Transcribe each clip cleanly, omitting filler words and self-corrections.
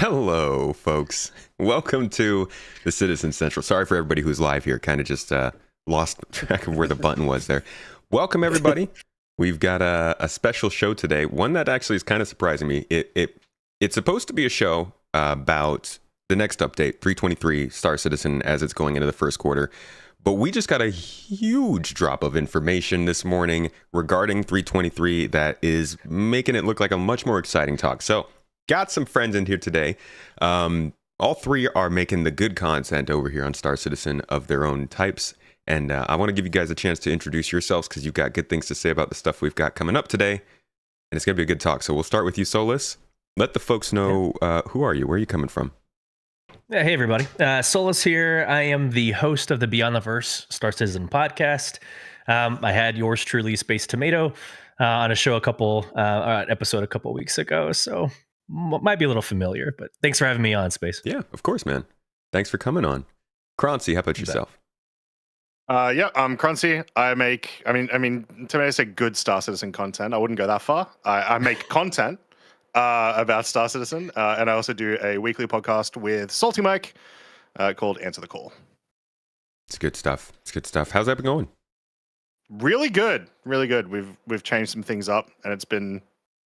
Hello, folks. Welcome to the Citizen Central. Sorry for everybody who's live here. Kind of just lost track of where the button was there. Welcome, everybody. We've got a special show today. One that actually is kind of surprising me. It's supposed to be a show about the next update, 323 Star Citizen, as it's going into the first quarter. But we just got a huge drop of information this morning regarding 323 that is making it look like a much more exciting talk. So, got some friends in here today. All three are making the good content over here on Star Citizen of their own types. And I want to give you guys a chance to introduce yourselves because you've got good things to say about the stuff we've got coming up today. And it's going to be a good talk. So we'll start with you, Solus. Let the folks know who are you? Where are you coming from? Yeah, hey, everybody. Solus here. I am the host of the Beyond the Verse Star Citizen podcast. I had yours truly, Space Tomato, on a show episode a couple weeks ago. So might be a little familiar, but thanks for having me on, Space. Yeah, of course, man. Thanks for coming on. Croncy, how about yourself? I'm Croncy. To me, I say good Star Citizen content. I wouldn't go that far. I make content about Star Citizen, and I also do a weekly podcast with Salty Mike called Answer the Call. It's good stuff. How's that been going? Really good. We've changed some things up, and it's been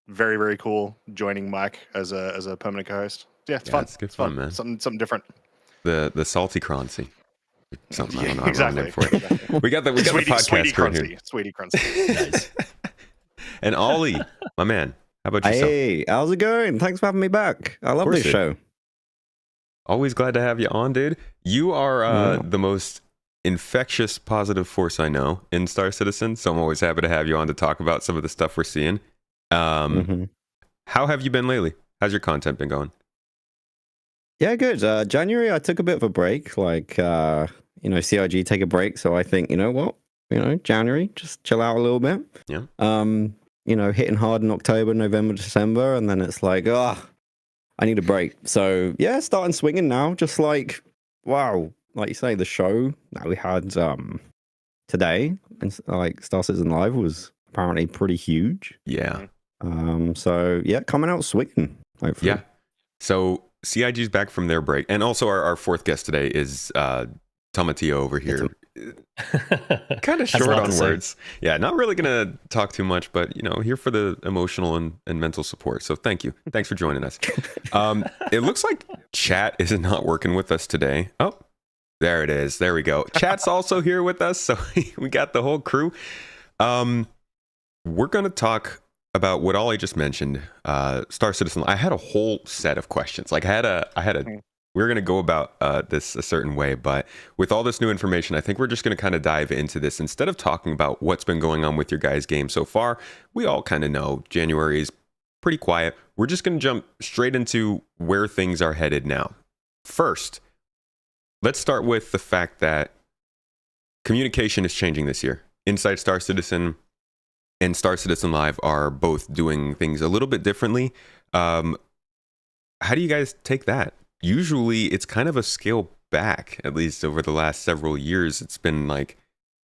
very, very cool joining Mike as a permanent co-host. Yeah, it's fun. It's good fun, man. Something different. The salty Croncy. Something I don't know. Exactly. We got the podcast crew here. Sweetie Croncy. Nice. And Ollie, my man. How about yourself? Hey, how's it going? Thanks for having me back. I love this show. Always glad to have you on, dude. You are the most infectious positive force I know in Star Citizen, so I'm always happy to have you on to talk about some of the stuff we're seeing. How have you been lately? How's your content been going? Yeah, good. January, I took a bit of a break, CIG take a break. So I think, you know what? January, just chill out a little bit. Yeah. Hitting hard in October, November, December, and then it's like, I need a break. So yeah, starting swinging now. Just like, wow, like you say, the show that we had today, and like Star Citizen Live was apparently pretty huge. Yeah. So yeah, coming out swinging. Hopefully. Yeah. So CIG's back from their break, and also our fourth guest today is Tomatillo over here. Kind of short on words. Yeah, not really gonna talk too much, but here for the emotional and mental support. So thank you. Thanks for joining us. It looks like chat is not working with us today. Oh, there it is. There we go. Chat's also here with us, so we got the whole crew. We're gonna talk about what Ollie just mentioned, Star Citizen. I had a whole set of questions. Like we were going to go about this a certain way, but with all this new information, I think we're just going to kind of dive into this. Instead of talking about what's been going on with your guys' game so far, we all kind of know January is pretty quiet. We're just going to jump straight into where things are headed now. First, let's start with the fact that communication is changing this year. Inside Star Citizen and Star Citizen Live are both doing things a little bit differently. How do you guys take that? Usually it's kind of a scale back, at least over the last several years. It's been like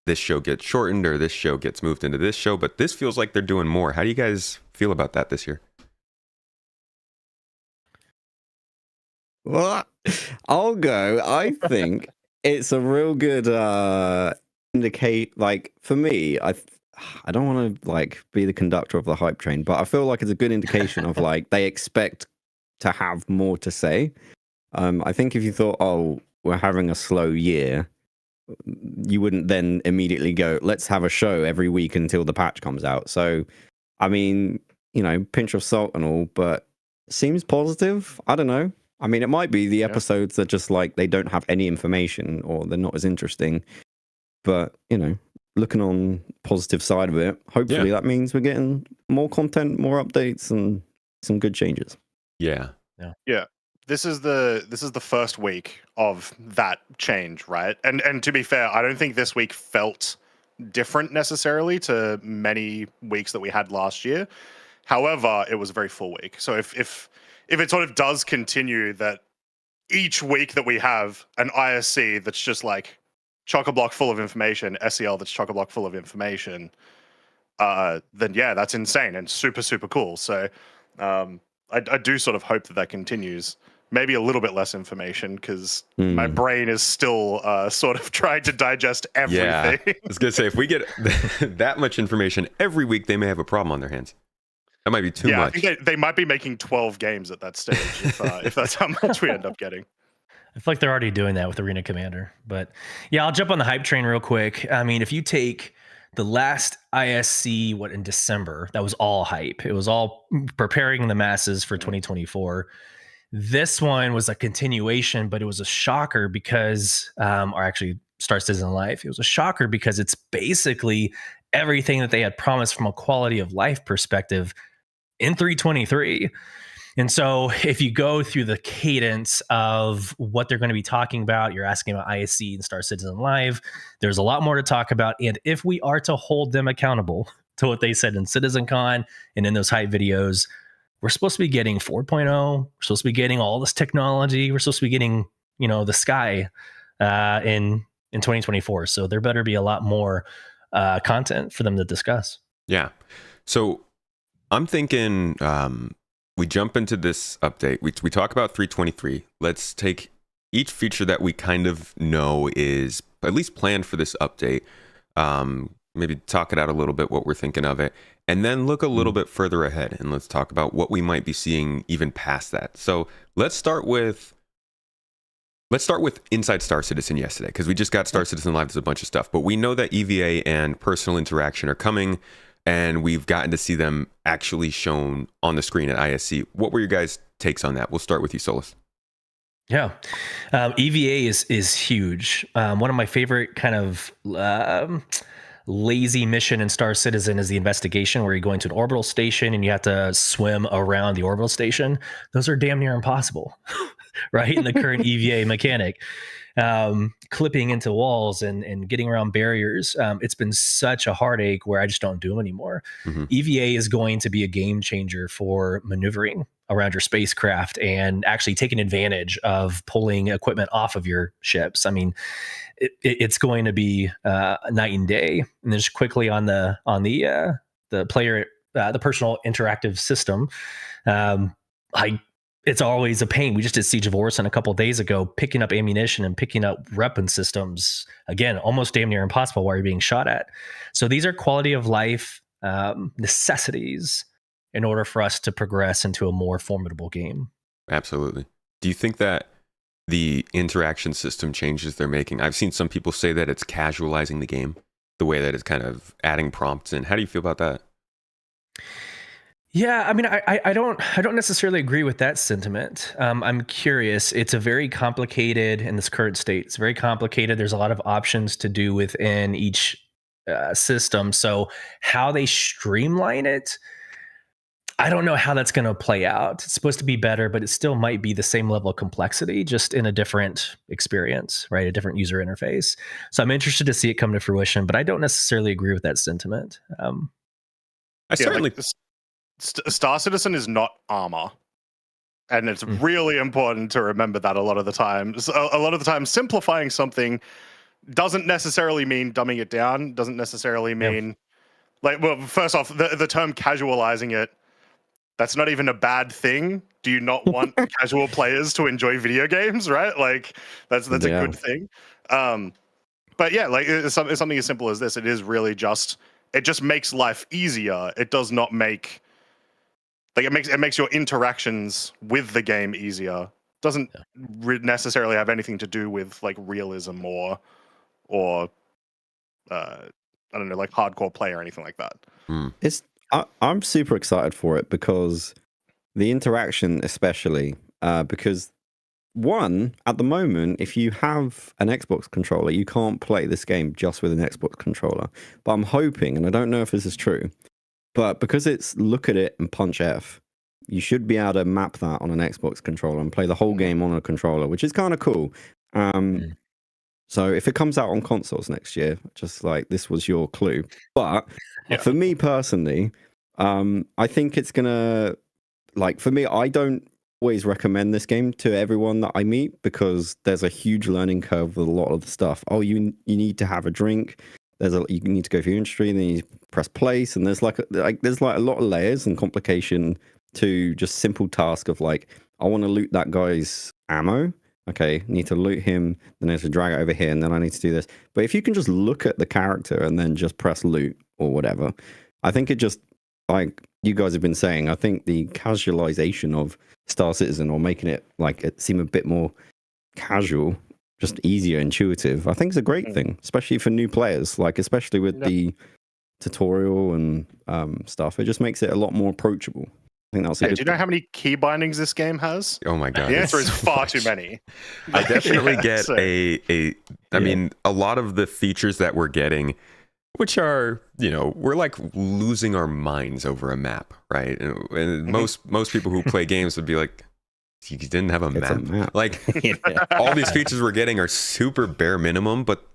this show gets shortened or this show gets moved into this show, but this feels like they're doing more. How do you guys feel about that this year? Well, I'll go. I think it's a real good indicate. Like for me, I don't want to be the conductor of the hype train, but I feel like it's a good indication of they expect to have more to say. I think if you thought, we're having a slow year, you wouldn't then immediately go, let's have a show every week until the patch comes out. So, I mean, pinch of salt and all, but seems positive. I don't know. I mean, it might be the episodes that just they don't have any information or they're not as interesting. But, looking on positive side of it, hopefully that means we're getting more content, more updates, and some good changes. Yeah. This is the first week of that change, right? And to be fair, I don't think this week felt different necessarily to many weeks that we had last year. However, it was a very full week. So if it sort of does continue that each week that we have an ISC that's just chock-a-block full of information, SEL that's chock-a-block full of information, then yeah, that's insane and super, super cool. So I do sort of hope that continues. maybe a little bit less information because my brain is still sort of trying to digest everything. Yeah, I was gonna say if we get that much information every week, they may have a problem on their hands. That might be too much. I think they might be making 12 games at that stage if that's how much we end up getting. I feel like they're already doing that with Arena Commander. But yeah, I'll jump on the hype train real quick. I mean, if you take the last ISC, in December, that was all hype. It was all preparing the masses for 2024. This one was a continuation, but it was a shocker because, or actually Star Citizen Life, it was a shocker because it's basically everything that they had promised from a quality of life perspective in 323. And so if you go through the cadence of what they're going to be talking about, you're asking about ISC and Star Citizen Live, there's a lot more to talk about. And if we are to hold them accountable to what they said in CitizenCon and in those hype videos, we're supposed to be getting 4.0. We're supposed to be getting all this technology. We're supposed to be getting, the sky in 2024. So there better be a lot more content for them to discuss. Yeah. So I'm thinking we jump into this update. We talk about 323. Let's take each feature that we kind of know is at least planned for this update. Maybe talk it out a little bit, what we're thinking of it, and then look a little bit further ahead and let's talk about what we might be seeing even past that. So let's start with Inside Star Citizen yesterday, because we just got Star Citizen Live. There's a bunch of stuff, but we know that EVA and personal interaction are coming, and we've gotten to see them actually shown on the screen at ISC. What were your guys' takes on that? We'll start with you, Solus. Yeah, EVA is huge. One of my favorite kind of lazy mission in Star Citizen is the investigation, where you go into an orbital station and you have to swim around the orbital station. Those are damn near impossible, right? In the current EVA mechanic, clipping into walls and getting around barriers. It's been such a heartache where I just don't do them anymore. EVA is going to be a game changer for maneuvering around your spacecraft and actually taking advantage of pulling equipment off of your ships. I mean, it's going to be night and day. And then just quickly on the player, the personal interactive system, it's always a pain. We just did Siege of Orison a couple of days ago, picking up ammunition and picking up weapon systems. Again, almost damn near impossible while you're being shot at. So these are quality of life necessities in order for us to progress into a more formidable game. Absolutely. Do you think that the interaction system changes they're making, I've seen some people say that it's casualizing the game, the way that it's kind of adding prompts in? How do you feel about that? Yeah, I mean, I don't necessarily agree with that sentiment. I'm curious. It's a very complicated in this current state. It's very complicated. There's a lot of options to do within each system. So how they streamline it, I don't know how that's going to play out. It's supposed to be better, but it still might be the same level of complexity, just in a different experience, right? A different user interface. So I'm interested to see it come to fruition, but I don't necessarily agree with that sentiment. Star Citizen is not armor. And it's really important to remember that a lot of the times. A lot of the time, simplifying something doesn't necessarily mean dumbing it down, doesn't necessarily mean... first off, the term casualizing it, that's not even a bad thing. Do you not want casual players to enjoy video games, right? Like, that's a good thing. But yeah, like it's something as simple as this. It is really just... It just makes life easier. It does not make... Like it makes your interactions with the game easier. Doesn't necessarily have anything to do with like realism or I don't know, like hardcore play or anything like that. I'm super excited for it because the interaction, especially because one, at the moment, if you have an Xbox controller, you can't play this game just with an Xbox controller. But I'm hoping, and I don't know if this is true, but because it's look at it and punch F, you should be able to map that on an Xbox controller and play the whole game on a controller, which is kind of cool. So if it comes out on consoles next year, just like this was your clue. But for me personally, I think it's going to, like, for me, I don't always recommend this game to everyone that I meet because there's a huge learning curve with a lot of the stuff. Oh, you need to have a drink. You need to go through your industry, and then you press place, and there's like a lot of layers and complication to just simple task of like, I want to loot that guy's ammo. Okay, need to loot him, then I need to drag it over here, and then I need to do this. But if you can just look at the character and then just press loot or whatever, I think it just, like you guys have been saying, I think the casualization of Star Citizen, or making it like it seem a bit more casual, just easier, intuitive, I think is a great thing, especially for new players, like especially with the tutorial and stuff. It just makes it a lot more approachable. I think that's a Hey, good do you know thing. how many key bindings this game has? Oh my god! The answer is so far much. too many. I definitely Yeah, get so- I mean, a lot of the features that we're getting, which are, we're like losing our minds over a map, right? And most people who play games would be like, you didn't have a It's a map. map. Like Yeah. all these features we're getting are super bare minimum, but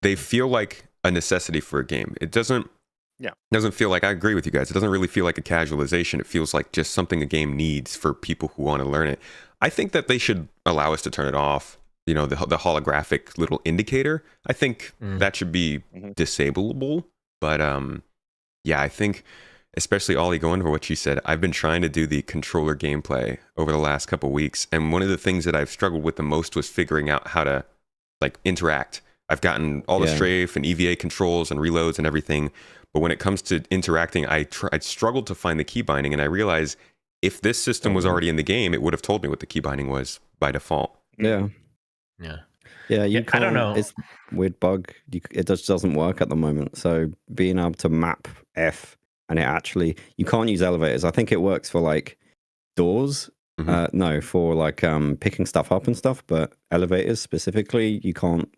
they feel like a necessity for a game. It doesn't feel like, I agree with you guys, it doesn't really feel like a casualization. It feels like just something a game needs for people who want to learn it. I think that they should allow us to turn it off. The holographic little indicator, I think that should be disableable. But I think, especially Ollie, going over what you said, I've been trying to do the controller gameplay over the last couple weeks, and one of the things that I've struggled with the most was figuring out how to like interact. I've gotten all the strafe and EVA controls and reloads and everything, but when it comes to interacting, I struggled to find the key binding, and I realized if this system was already in the game, it would have told me what the key binding was by default. Yeah. Yeah. You I can't. don't know. It's a weird bug. It just doesn't work at the moment. So being able to map F, and it actually, you can't use elevators. I think it works for like doors. No, for like picking stuff up and stuff. But elevators specifically, you can't.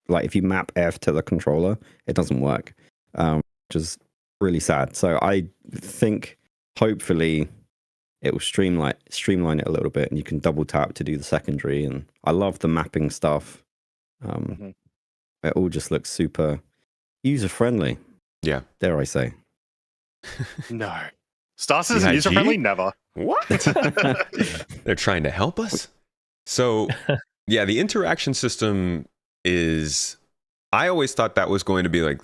Like if you map F to the controller, it doesn't work, which is really sad. So I think hopefully it will streamline it a little bit, and you can double tap to do the secondary. And I love the mapping stuff. It all just looks super user friendly. Yeah. Dare I say? No. Star Citizen user friendly? Never. What? They're trying to help us. So the interaction system is, I always thought that was going to be like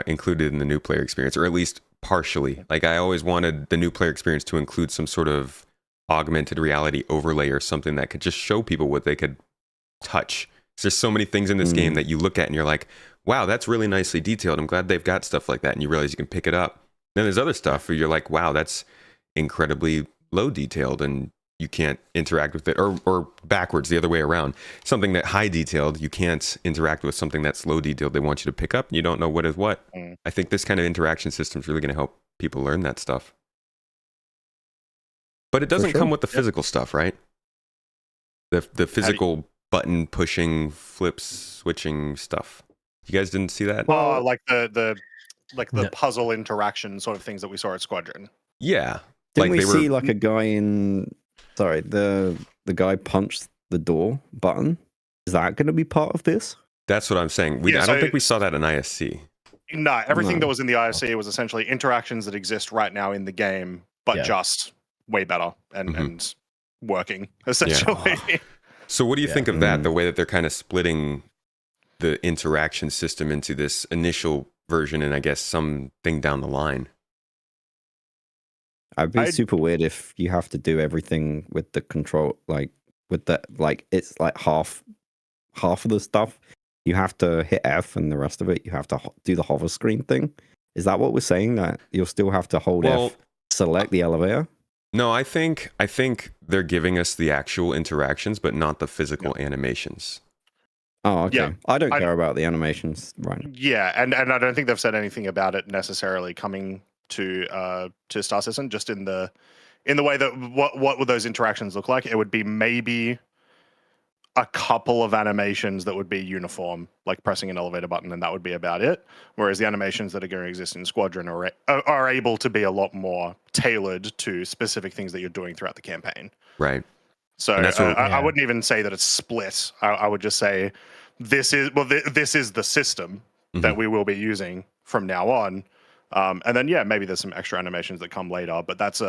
included in the new player experience, or at least partially. Like I always wanted the new player experience to include some sort of augmented reality overlay or something that could just show people what they could touch. There's so many things in this game that you look at and you're like, wow, that's really nicely detailed. I'm glad they've got stuff like that. And you realize you can pick it up. Then there's other stuff where you're like, wow, that's incredibly low detailed and you can't interact with it, or backwards, the other way around. Something that high detailed, you can't interact with something that's low detailed. They want you to pick up. You don't know what is what. I think this kind of interaction system is really going to help people learn that stuff. But it doesn't come with the physical stuff, right? The physical button pushing, flips, switching stuff. You guys didn't see that? Well, like the puzzle interaction sort of things that we saw at Squadron. Yeah. Didn't we see like a guy in? Sorry, the guy punched the door button. Is that going to be part of this? That's what I'm saying. I don't think we saw that in ISC. No, everything that was in the ISC was essentially interactions that exist right now in the game, but just way better and working, essentially. Yeah. So what do you think of that, the way that they're kind of splitting the interaction system into this initial version and I guess something down the line? I'd be super weird if you have to do everything with the control, like with that, like it's like half of the stuff you have to hit F, and the rest of it you have to do the hover screen thing. Is that what we're saying? That you'll still have to hold F, select the elevator? No, I think they're giving us the actual interactions, but not the physical animations. Oh, okay. Yeah, I don't care about the animations, right? Yeah, and I don't think they've said anything about it necessarily coming to Star Citizen. Just in the way that what would those interactions look like? It would be maybe a couple of animations that would be uniform, like pressing an elevator button, and that would be about it. Whereas the animations that are going to exist in Squadron are able to be a lot more tailored to specific things that you're doing throughout the campaign. Right. So I wouldn't even say that it's split. I would just say this is the system that we will be using from now on. And then maybe there's some extra animations that come later, but that's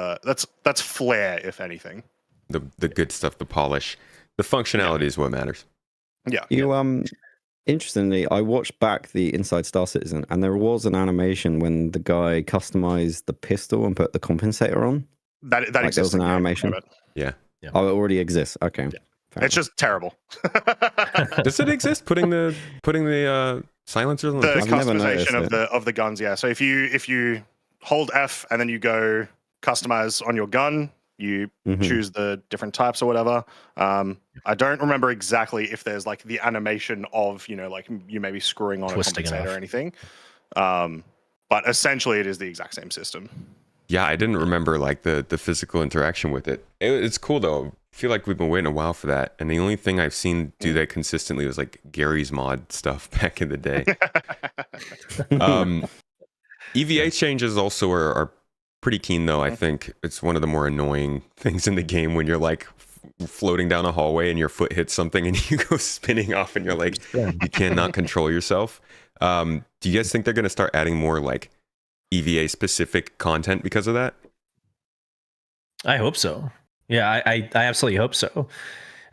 flair, if anything. The good stuff, the polish. The functionality is what matters. Yeah. Interestingly, I watched back the Inside Star Citizen, and there was an animation when the guy customized the pistol and put the compensator on. That like there was an animation. Yeah. Yeah. Oh, it already exists. Okay. Yeah. It's just terrible. Does it exist? Putting the silencers on The the customization of the guns, yeah. So if you hold F and then you go customize on your gun, you choose the different types or whatever. I don't remember exactly if there's like the animation of, you know, like you may be screwing on Twisting a compensator or anything. But essentially it is the exact same system. Yeah, I didn't remember like the physical interaction with it. It's cool though. I feel like we've been waiting a while for that, and the only thing I've seen do that consistently was like Gary's mod stuff back in the day. EVA changes also are pretty keen though. I think it's one of the more annoying things in the game when you're like floating down a hallway and your foot hits something and you go spinning off and you're like you cannot control yourself. Do you guys think they're going to start adding more like EVA specific content because of that? I hope so. Yeah, I absolutely hope so.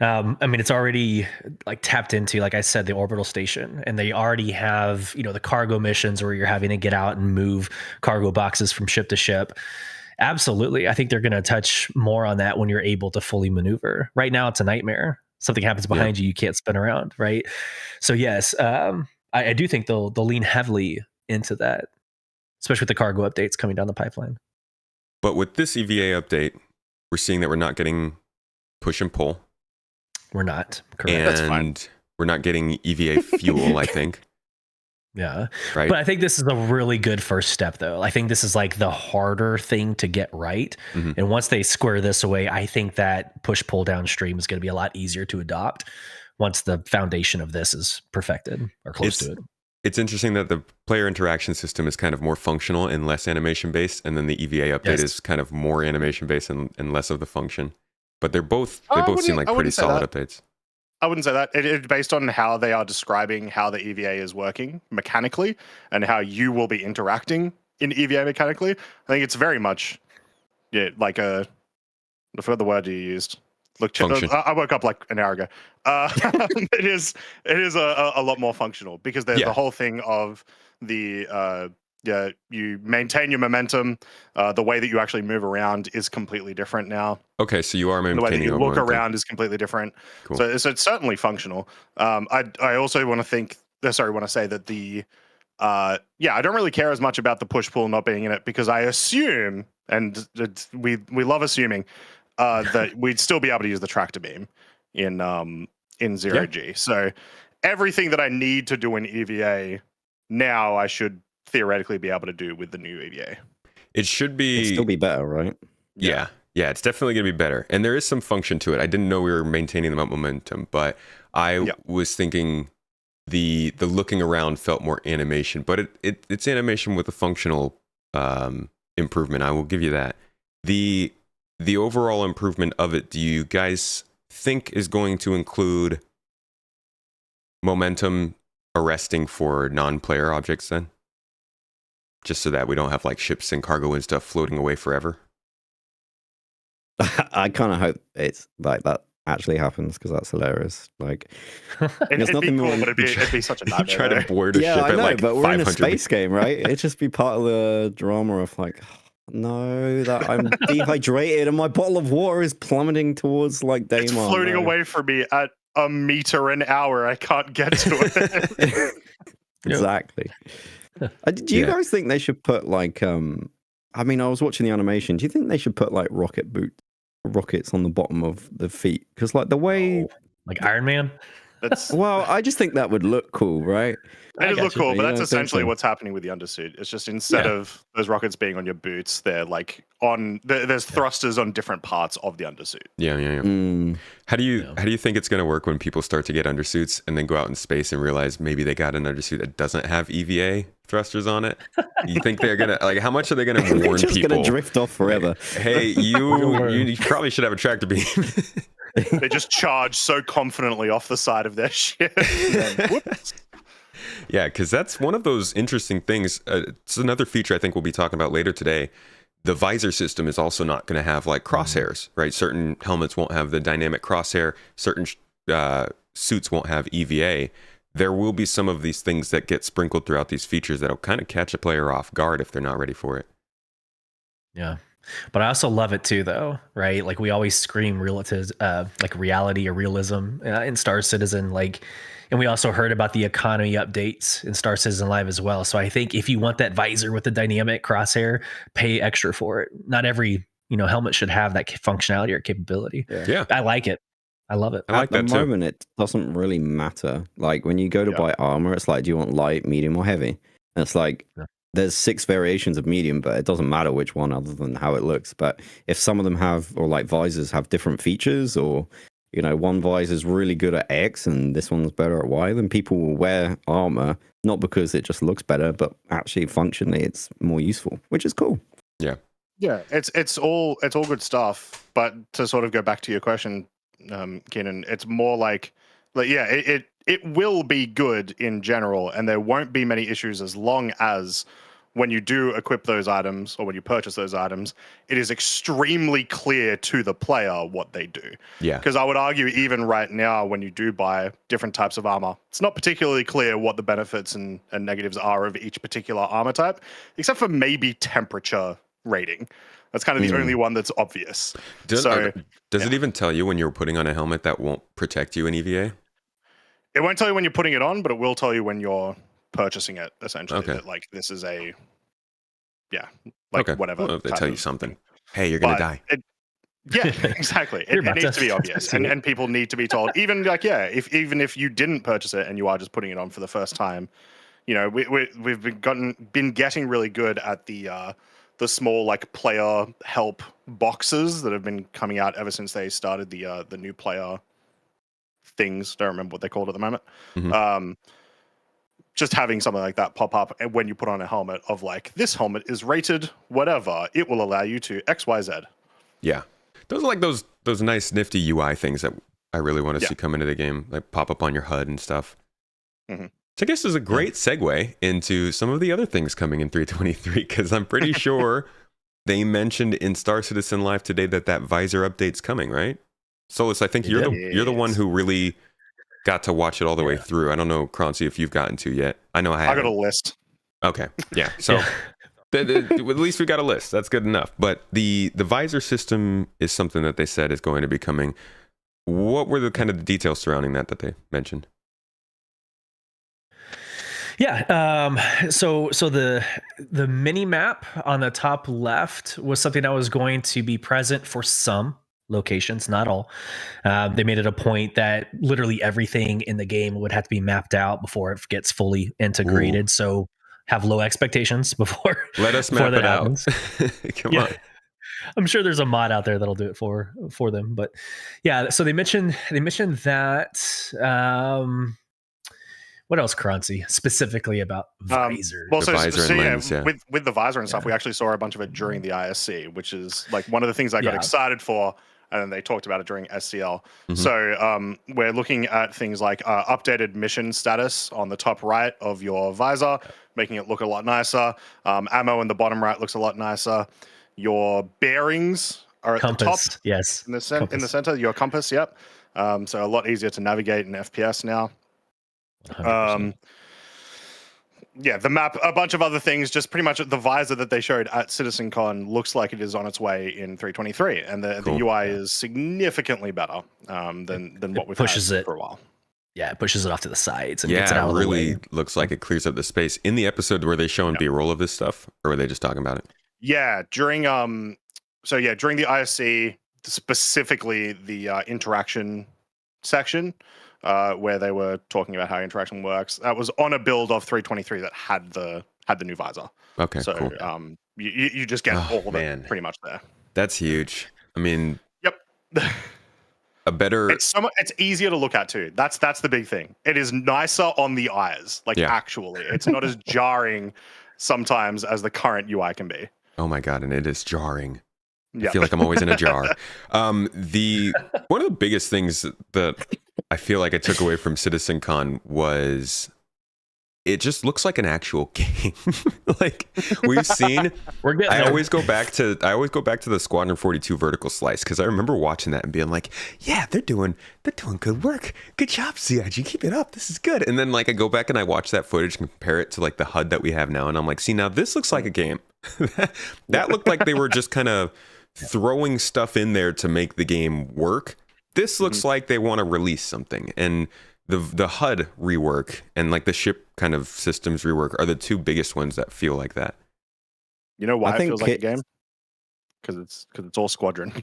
I mean, it's already like tapped into, like I said, the orbital station, and they already have, you know, the cargo missions where you're having to get out and move cargo boxes from ship to ship. Absolutely. I think they're going to touch more on that when you're able to fully maneuver. Right now, it's a nightmare. Something happens behind you, you can't spin around, right? So yes, I do think they'll lean heavily into that, especially with the cargo updates coming down the pipeline. But with this EVA update, we're seeing that we're not getting push and pull. We're not. Correct. And That's fine. we're not getting EVA fuel, I think. Yeah. Right. But I think this is a really good first step, though. I think this is like the harder thing to get right. And once they square this away, I think that push pull downstream is going to be a lot easier to adopt once the foundation of this is perfected or close to it. It's interesting that the player interaction system is kind of more functional and less animation based, and then the EVA update is kind of more animation based and less of the function. But they both seem like pretty solid updates. I wouldn't say that. It's based on how they are describing how the EVA is working mechanically and how you will be interacting in EVA mechanically. I think it's very much like I forgot the word you used. Look, I woke up like an hour ago. It is a lot more functional because there's the whole thing of the you maintain your momentum. The way that you actually move around is completely different now. Okay, so you are maintaining the way that you look momentum. around is completely different. Cool. So it's certainly functional. I also want to say that the I don't really care as much about the push pull not being in it because I assume, and we love assuming, that we'd still be able to use the tractor beam in zero G. So everything that I need to do in EVA now, I should theoretically be able to do with the new EVA. It should It'd still be better, right? Yeah, it's definitely going to be better. And there is some function to it. I didn't know we were maintaining the momentum, but I was thinking the looking around felt more animation, but it's animation with a functional improvement. I will give you that. The overall improvement of it, do you guys think is going to include momentum arresting for non-player objects then? Just so that we don't have like ships and cargo and stuff floating away forever? I kind of hope it's like that actually happens because that's hilarious. Like, it'd be cool, but it'd be such a nightmare. You try to board a ship I know, at like but we're in a 500 space game, right? It'd just be part of the drama of like, no, that I'm dehydrated and my bottle of water is plummeting towards like Daemon. It's floating away from me at a meter an hour. I can't get to it. Exactly. Do you guys think they should put like I mean, I was watching the animation. Do you think they should put like rockets on the bottom of the feet? Because like the way like Iron Man. Well, I just think that would look cool, right? It'd look cool, but that's essentially what's happening with the undersuit. It's just instead of those rockets being on your boots, they're like there's thrusters on different parts of the undersuit. Yeah. How do you think it's going to work when people start to get undersuits and then go out in space and realize maybe they got an undersuit that doesn't have EVA thrusters on it? You think they're gonna like how much are they going to warn just people? Going to drift off forever. Hey, you probably should have a tractor beam. They just charge so confidently off the side of their ship. Yeah, because that's one of those interesting things. It's another feature I think we'll be talking about later today. The visor system is also not going to have like crosshairs, right? Certain helmets won't have the dynamic crosshair. Certain suits won't have EVA. There will be some of these things that get sprinkled throughout these features that'll kind of catch a player off guard if they're not ready for it. Yeah. But I also love it too, though, right? Like we always scream like reality or realism in Star Citizen, like, and we also heard about the economy updates in Star Citizen Live as well. So I think if you want that visor with the dynamic crosshair, pay extra for it. Not every helmet should have that functionality or capability. Yeah. I like it. I love it. I like that At the moment, it doesn't really matter. Like when you go to buy armor, it's like, do you want light, medium, or heavy? And it's like, there's 6 variations of medium, but it doesn't matter which one other than how it looks. But if some of them have, or like visors have different features, or, one visor is really good at X and this one's better at Y, then people will wear armor, not because it just looks better, but actually functionally it's more useful, which is cool. Yeah. Yeah, it's all good stuff. But to sort of go back to your question, Keenan, it's more like it will be good in general, and there won't be many issues as long as when you do equip those items or when you purchase those items, it is extremely clear to the player what they do. Yeah. Because I would argue even right now when you do buy different types of armor, it's not particularly clear what the benefits and negatives are of each particular armor type, except for maybe temperature rating. That's kind of the only one that's obvious. Does it even tell you when you're putting on a helmet that won't protect you in EVA? It won't tell you when you're putting it on, but it will tell you when you're purchasing it, essentially. Okay. That, like, this is a... Yeah. Whatever. Well, if they tell you something. Hey, you're going to die. Yeah, exactly. It needs to be obvious. And people need to be told. Even, even if you didn't purchase it and you are just putting it on for the first time, we've been getting really good at the small like player help boxes that have been coming out ever since they started the new player things. Don't remember what they're called at the moment. Mm-hmm. Just having something like that pop up when you put on a helmet of like, this helmet is rated whatever, it will allow you to XYZ. Yeah, those are like those nice nifty UI things that I really want to see come into the game, like pop up on your HUD and stuff. Mm-hmm. So I guess there's a great segue into some of the other things coming in 3.23, because I'm pretty sure they mentioned in Star Citizen Live today that visor update's coming, right? Solus, I think you're the one who really got to watch it all the way through. I don't know, Croncy, if you've gotten to yet. I know I have. I got a list. Okay, yeah. So at least we got a list. That's good enough. But the visor system is something that they said is going to be coming. What were the kind of the details surrounding that they mentioned? Yeah. So the mini map on the top left was something that was going to be present for some locations, not all. They made it a point that literally everything in the game would have to be mapped out before it gets fully integrated. Ooh. So have low expectations before. Let us map it out. Come on. I'm sure there's a mod out there that'll do it for them. But yeah, so they mentioned that. What else, Croncy, specifically about visor? Well, the visor and lens, with the visor and stuff, we actually saw a bunch of it during the ISC, which is like one of the things I got excited for, and then they talked about it during SCL. Mm-hmm. So we're looking at things like updated mission status on the top right of your visor, making it look a lot nicer. Ammo in the bottom right looks a lot nicer. Your bearings are at the top. Yes. In the center, your compass, so a lot easier to navigate in FPS now. 100%. The map, a bunch of other things, just pretty much the visor that they showed at CitizenCon looks like it is on its way in 3.23, and the UI is significantly better than what we've had for a while. Yeah, it pushes it off to the sides and gets it out of the way. It really looks like it clears up the space. In the episode where they shown B-roll of this stuff, or were they just talking about it? Yeah, during the ISC, specifically the interaction section, where they were talking about how interaction works. That was on a build of 3.23 that had the new visor. Okay, so cool. You just get all of it pretty much there. That's huge. I mean, a better. It's easier to look at too. That's the big thing. It is nicer on the eyes. Actually, it's not as jarring sometimes as the current UI can be. Oh my god, and it is jarring. I feel like I'm always in a jar. One of the biggest things that I feel like I took away from CitizenCon was it just looks like an actual game. Like we've seen. I always go back to the Squadron 42 vertical slice because I remember watching that and being like, yeah, they're doing good work. Good job, CIG. Keep it up. This is good. And then like I go back and I watch that footage and compare it to like the HUD that we have now, and I'm like, see, now this looks like a game. that looked like they were just kind of throwing stuff in there to make the game work. This looks like they want to release something, and the HUD rework and like the ship kind of systems rework are the two biggest ones that feel like that. You know why I it think feels like a game? Because it's all Squadron.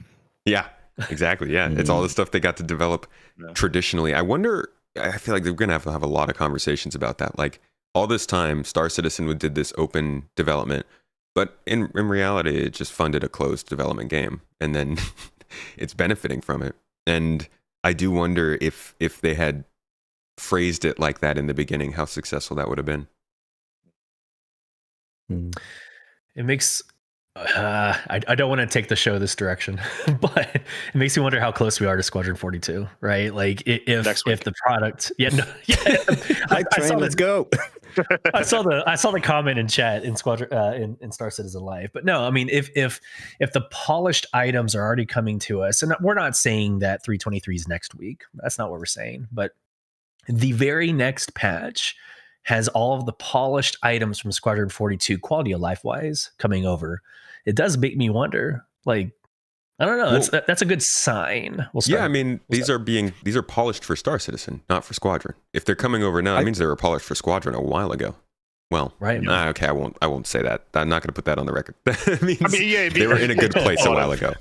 Yeah, exactly. Yeah, it's all the stuff they got to develop traditionally. I wonder. I feel like they're gonna have to have a lot of conversations about that. Like all this time, Star Citizen did this open development, but in reality, it just funded a closed development game, and then it's benefiting from it. And I do wonder if they had phrased it like that in the beginning, how successful that would have been. It makes I don't want to take the show this direction, but it makes me wonder how close we are to Squadron 42, right? Like if the product, let's go. I saw the comment in chat in Squadron in Star Citizen Live, but no, I mean if the polished items are already coming to us, and we're not saying that 323 is next week, that's not what we're saying, but the very next patch has all of the polished items from Squadron 42, quality of life wise, coming over. It does make me wonder, like, I don't know. That's a good sign. I mean, these are polished for Star Citizen, not for Squadron. If they're coming over now, it means they were polished for Squadron a while ago. Well, right. Okay, I won't say that. I'm not going to put that on the record. That means they were in a good place a while ago.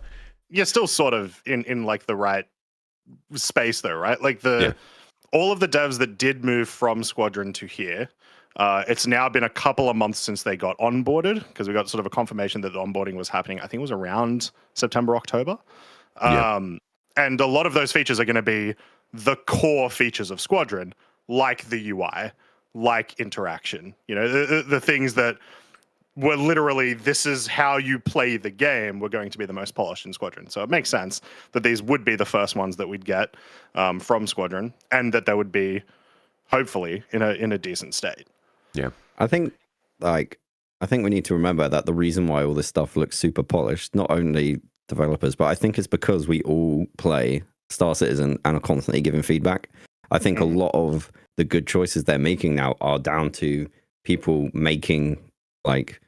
You're still sort of in like the right space though, right? Like all of the devs that did move from Squadron to here, it's now been a couple of months since they got onboarded, because we got sort of a confirmation that the onboarding was happening. I think it was around September, October. And a lot of those features are going to be the core features of Squadron, like the UI, like interaction, the things that were literally, this is how you play the game, were going to be the most polished in Squadron. So it makes sense that these would be the first ones that we'd get from Squadron, and that they would be hopefully in a decent state. Yeah. I think we need to remember that the reason why all this stuff looks super polished, not only developers, but I think it's because we all play Star Citizen and are constantly giving feedback. I think a lot of the good choices they're making now are down to people making like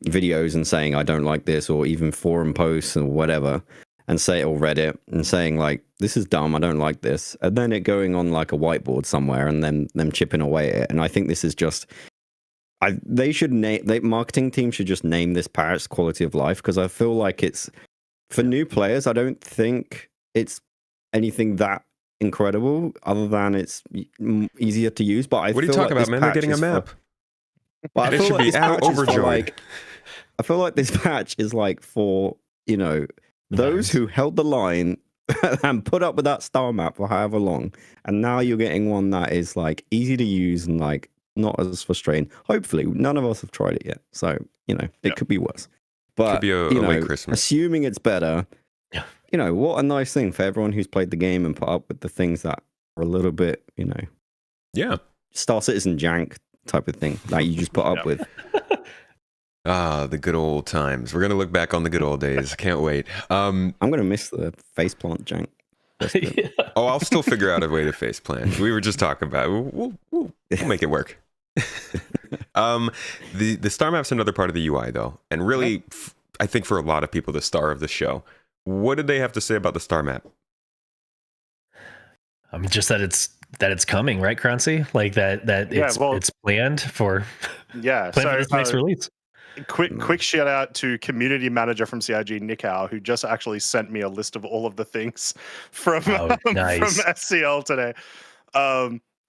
videos and saying, I don't like this, or even forum posts or whatever, and say, or Reddit, and saying like, this is dumb, I don't like this, and then it going on like a whiteboard somewhere, and then them chipping away at it. And I think this is just, marketing team should just name this patch quality of life, because I feel like it's, for new players, I don't think it's anything that incredible, other than it's easier to use. But what are you talking about, man? They're getting a map. But it should be overjoyed. I feel like this patch is like for, those who held the line and put up with that star map for however long, and now you're getting one that is like easy to use and like not as frustrating. Hopefully, none of us have tried it yet, so it could be worse. But could be a late Christmas. Assuming it's better, what a nice thing for everyone who's played the game and put up with the things that are a little bit, Star Citizen jank type of thing that you just put up with. The good old times. We're gonna look back on the good old days. Can't wait. I'm gonna miss the faceplant jank. Oh, I'll still figure out a way to faceplant. We were just talking about it. We'll make it work. The star map's another part of the UI though, and really, I think for a lot of people, the star of the show. What did they have to say about the star map? I mean, just that it's coming, right, Croncy? Like that it's planned for for this next release. Quick shout out to community manager from CIG, Nick Howe, who just actually sent me a list of all of the things from SCL today.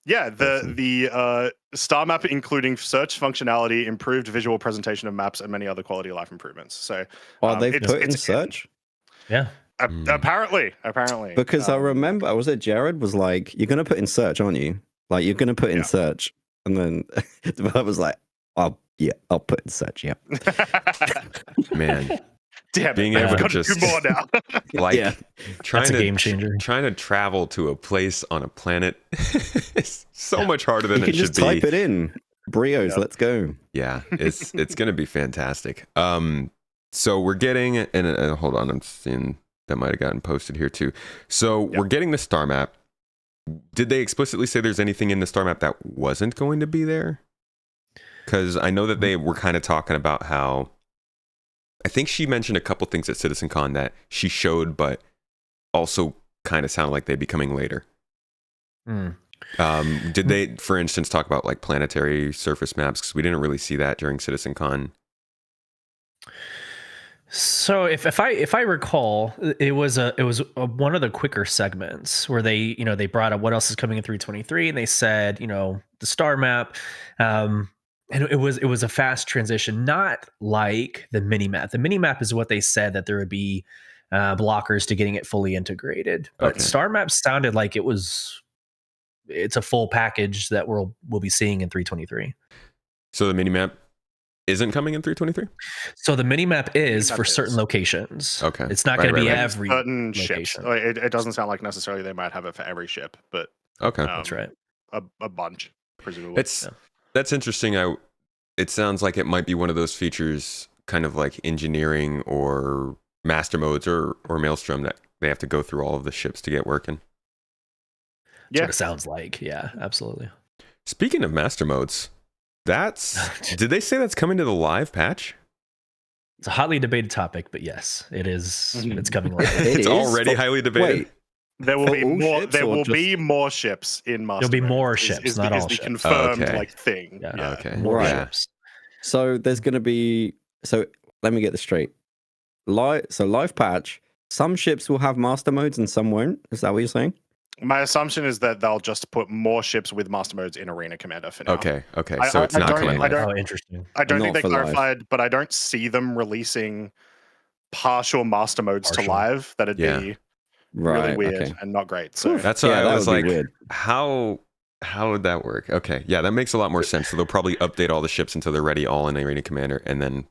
The star map, including search functionality, improved visual presentation of maps, and many other quality of life improvements. So they've put in search? Yeah. Apparently. Because I remember, was it Jared was like, you're going to put in search, aren't you? Like, you're going to put in search. And then the developer was like, I'll put in search, yeah. Man. Damn, being able to just do more now. That's a game changer. Trying to travel to a place on a planet is so much harder than it should be. You can just type it in. Brios, let's go. Yeah, it's going to be fantastic. So we're getting, and hold on, I'm seeing that might have gotten posted here too. So we're getting the star map. Did they explicitly say there's anything in the star map that wasn't going to be there? Because I know that they were kind of talking about how I think she mentioned a couple things at CitizenCon that she showed, but also kind of sound like they'd be coming later. Did they, for instance, talk about like planetary surface maps? Because we didn't really see that during CitizenCon. So if I recall, it was one of the quicker segments where they brought up what else is coming in 323, and they said the star map, and it was a fast transition, not like the mini map. The mini map is what they said that there would be blockers to getting it fully integrated, but Okay. star map sounded like it's a full package that we'll be seeing in 323. So the mini map isn't coming in 323? So the mini map is for is. certain locations. Okay. It's not going to be Maybe every certain ships. location. It doesn't sound like necessarily they might have it for every ship, but Okay. That's right. A bunch, presumably. That's interesting. It sounds like it might be one of those features, kind of like engineering or master modes or Maelstrom, that they have to go through all of the ships to get working. Yeah, what it sounds like. Yeah, absolutely. Speaking of master modes, did they say that's coming to the live patch? It's a hotly debated topic, but yes, it is. It's coming live. It's already highly debated. Wait, there will be more. There will just... be more ships in Master. There'll be more Mode, ships, is not the, all is the ships. confirmed thing. Yeah. Okay. More Right. ships. So there's going to be. So let me get this straight. Live patch. Some ships will have master modes and some won't. Is that what you're saying? My assumption is that they'll just put more ships with master modes in Arena Commander for now. Okay. So it's not coming live. Oh, interesting. I don't think they clarified, live. but I don't see them releasing partial master modes to live. That'd be really weird and not great. So that's why I was like, weird. how would that work? Okay, yeah, that makes a lot more sense. So they'll probably update all the ships until they're ready, all in Arena Commander, and then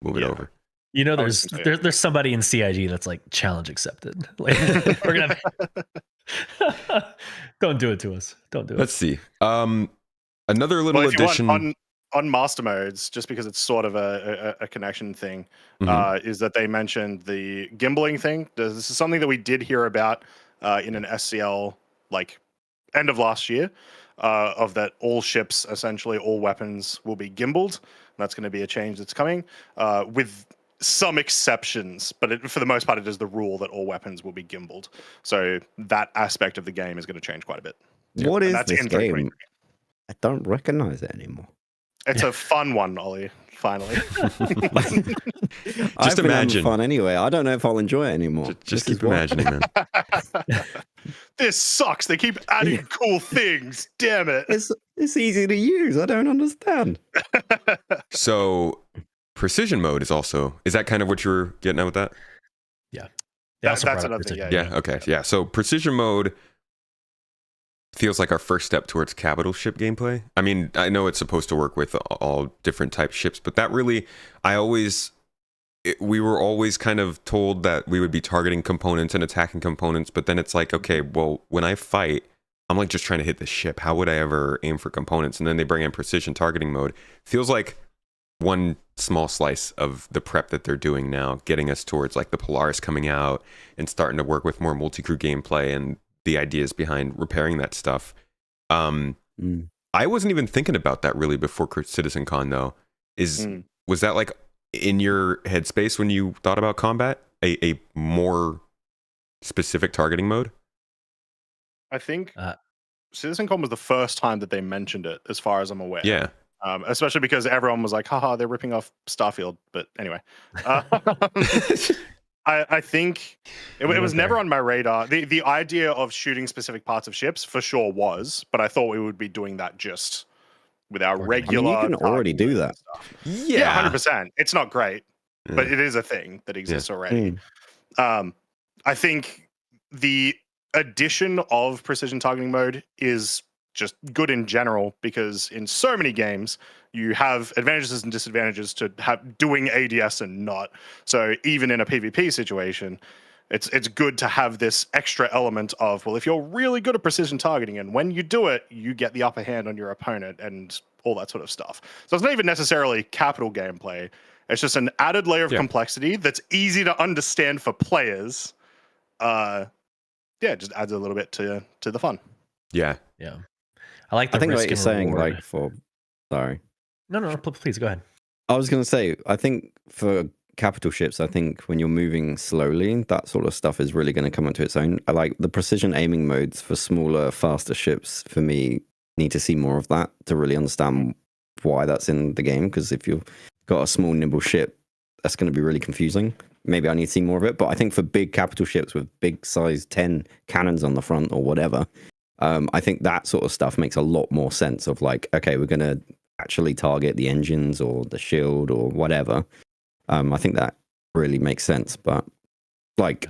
move it over. There's somebody in CIG that's like, challenge accepted. Like, we're gonna don't do it to us. Don't do it. Let's see. Another little addition on master modes, just because it's sort of a connection thing, is that they mentioned the gimbaling thing. This is something that we did hear about in an SCL like end of last year, of that all ships, essentially all weapons, will be gimbaled. That's going to be a change that's coming with some exceptions, but for the most part, it is the rule that all weapons will be gimbaled. So that aspect of the game is going to change quite a bit. What is this game? I don't recognize it anymore. It's a fun one, Ollie. Finally, just imagine. Fun anyway. I don't know if I'll enjoy it anymore. Just keep imagining, man. This sucks. They keep adding cool things. Damn it! It's easy to use. I don't understand. So, precision mode is that kind of what you were getting at with that? Yeah, that's another thing. Yeah. Okay. Yeah. So precision mode feels like our first step towards capital ship gameplay. I mean, I know it's supposed to work with all different type ships, but that really, we were always kind of told that we would be targeting components and attacking components, but then it's like, okay, well, when I fight, I'm like just trying to hit the ship. How would I ever aim for components? And then they bring in precision targeting mode. Feels like one small slice of the prep that they're doing now, getting us towards like the Polaris coming out and starting to work with more multi-crew gameplay and the ideas behind repairing that stuff. I wasn't even thinking about that really before CitizenCon though. Was that like in your headspace when you thought about combat? A more specific targeting mode? I think CitizenCon was the first time that they mentioned it, as far as I'm aware. Yeah. Especially because everyone was like, haha, they're ripping off Starfield. But anyway. I think it was never on my radar. The idea of shooting specific parts of ships for sure was, but I thought we would be doing that just with our regular. I mean, you can already do that. Yeah, 100%. It's not great, but it is a thing that exists already. I think the addition of precision targeting mode is just good in general, because in so many games you have advantages and disadvantages to doing ADS and not. So even in a PvP situation, it's good to have this extra element of, well, if you're really good at precision targeting and when you do it, you get the upper hand on your opponent and all that sort of stuff. So it's not even necessarily capital gameplay. It's just an added layer of complexity that's easy to understand for players. It just adds a little bit to the fun. Yeah. I like the think risk what you're saying, reward. Sorry. No, please go ahead. I was going to say, I think for capital ships, I think when you're moving slowly, that sort of stuff is really going to come into its own. I like the precision aiming modes for smaller, faster ships. For me, need to see more of that to really understand why that's in the game. Because if you've got a small, nimble ship, that's going to be really confusing. Maybe I need to see more of it. But I think for big capital ships with big size 10 cannons on the front or whatever, I think that sort of stuff makes a lot more sense of like, okay, we're going to actually target the engines or the shield or whatever. I think that really makes sense. But like,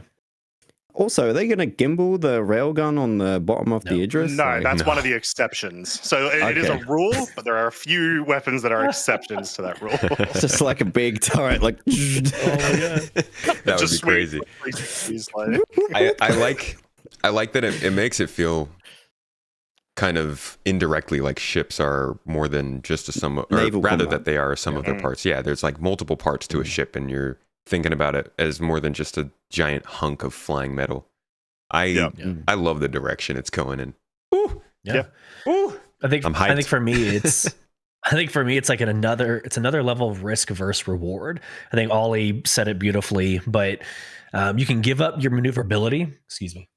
also, are they going to gimbal the railgun on the bottom of the Idris? No, Like, that's one of the exceptions. So it is a rule, but there are a few weapons that are exceptions to that rule. it's just like a big turret, like. Oh my god, That would be crazy. I like that it makes it feel kind of indirectly like ships are more than just a sum, or Naval rather combat. that they are some of their parts. Yeah, there's like multiple parts to a ship, and you're thinking about it as more than just a giant hunk of flying metal. I love the direction it's going in. Ooh, yeah. Ooh. I think for me it's like another level of risk versus reward. I think Ollie said it beautifully, but you can give up your maneuverability. Excuse me.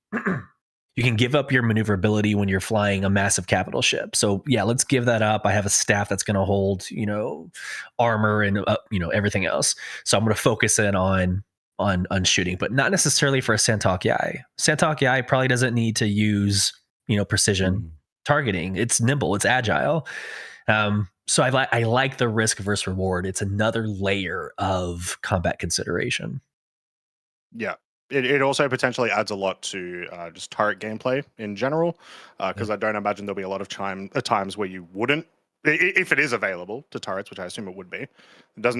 You can give up your maneuverability when you're flying a massive capital ship. So yeah, let's give that up. I have a staff that's going to hold, armor and everything else. So I'm going to focus in on shooting, but not necessarily for a Santok Yai. Santok Yai probably doesn't need to use precision targeting. It's nimble, it's agile. So I like the risk versus reward. It's another layer of combat consideration. Yeah. It also potentially adds a lot to just turret gameplay in general, because I don't imagine there'll be a lot of times where you wouldn't, if it is available to turrets, which I assume it would be. There's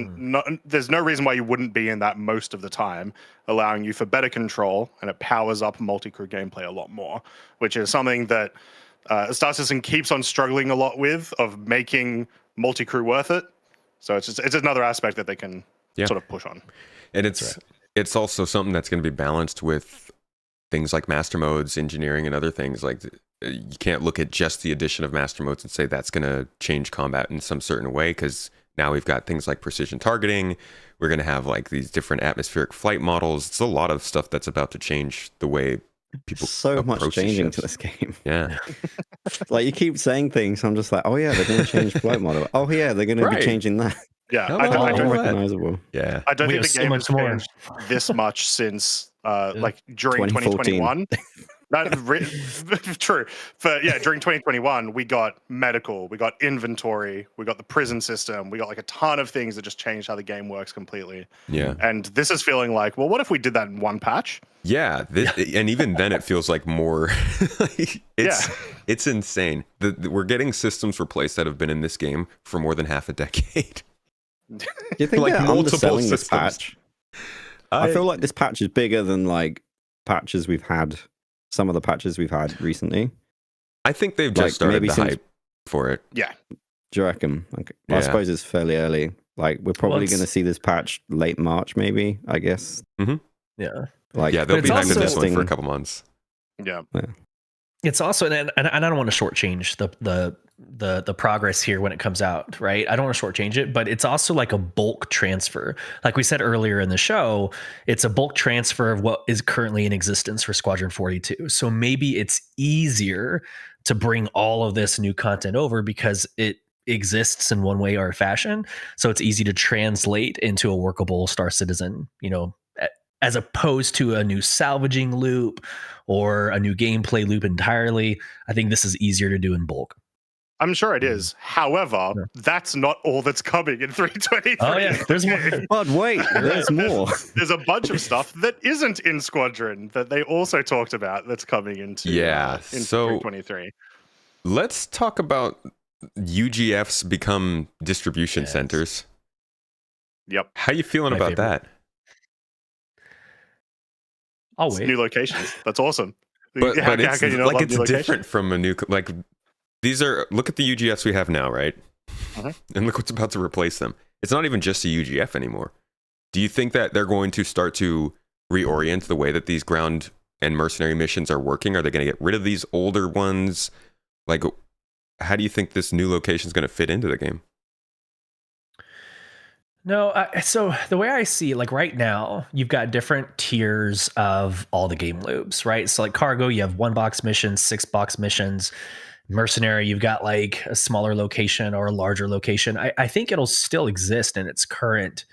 no reason why you wouldn't be in that most of the time, allowing you for better control, and it powers up multi-crew gameplay a lot more, which is something that Star Citizen keeps on struggling a lot with, of making multi-crew worth it. So it's another aspect that they can sort of push on. And it's also something that's going to be balanced with things like master modes, engineering, and other things. Like, you can't look at just the addition of master modes and say that's going to change combat in some certain way, because now we've got things like precision targeting. We're going to have like these different atmospheric flight models. It's a lot of stuff that's about to change the way people so much approach changing ships. to this game. Yeah. Like, you keep saying things, I'm just like, oh yeah, they're going to change flight model. Oh yeah, they're going to be changing that. Yeah, Come I on. don't Recognizable. Yeah. I don't We think have the so game much has more. changed this much since like during 2014. 2021. True. But yeah, during 2021, we got medical, we got inventory, we got the prison system, we got like a ton of things that just changed how the game works completely. Yeah. And this is feeling like, well, what if we did that in one patch? Yeah, and even then it feels like more. It's insane. We're getting systems replaced that have been in this game for more than half a decade. Do you think Like they're multiple underselling this systems. patch? I feel like this patch is bigger than like patches we've had. Some of the patches we've had recently. I think they've Like, just started maybe the since- hype for it. Yeah. Do you reckon? Okay. Yeah. I suppose it's fairly early. Like, we're probably going to see this patch late March, maybe, I guess. Yeah. Like, Yeah, they'll But be it's hyping this one also- for a couple months. Yeah. It's also, and I don't want to shortchange the progress here when it comes out, right? I don't want to shortchange it, but it's also like a bulk transfer. Like we said earlier in the show, it's a bulk transfer of what is currently in existence for Squadron 42. So maybe it's easier to bring all of this new content over because it exists in one way or fashion. So it's easy to translate into a workable Star Citizen, as opposed to a new salvaging loop or a new gameplay loop entirely. I think this is easier to do in bulk. I'm sure it is. However, that's not all that's coming in 323. Oh yeah, there's more. But wait, there's more. There's a bunch of stuff that isn't in Squadron that they also talked about that's coming into so 323. let's talk about UGFs become distribution centers. Yep. How you feeling My about favorite. that? I'll It's wait. new locations. That's awesome. But How it's can you not like love it's new locations? different from a new like these are look at the UGFs we have now, right? And look what's about to replace them. It's not even just a UGF anymore. Do you think that they're going to start to reorient the way that these ground and mercenary missions are working? Are they going to get rid of these older ones? Like, how do you think this new location is going to fit into the game? No, so the way I see it, like right now, you've got different tiers of all the game loops, right? So like cargo, you have 1 box missions, 6 box missions. Mercenary, you've got like a smaller location or a larger location. I think it'll still exist in its current.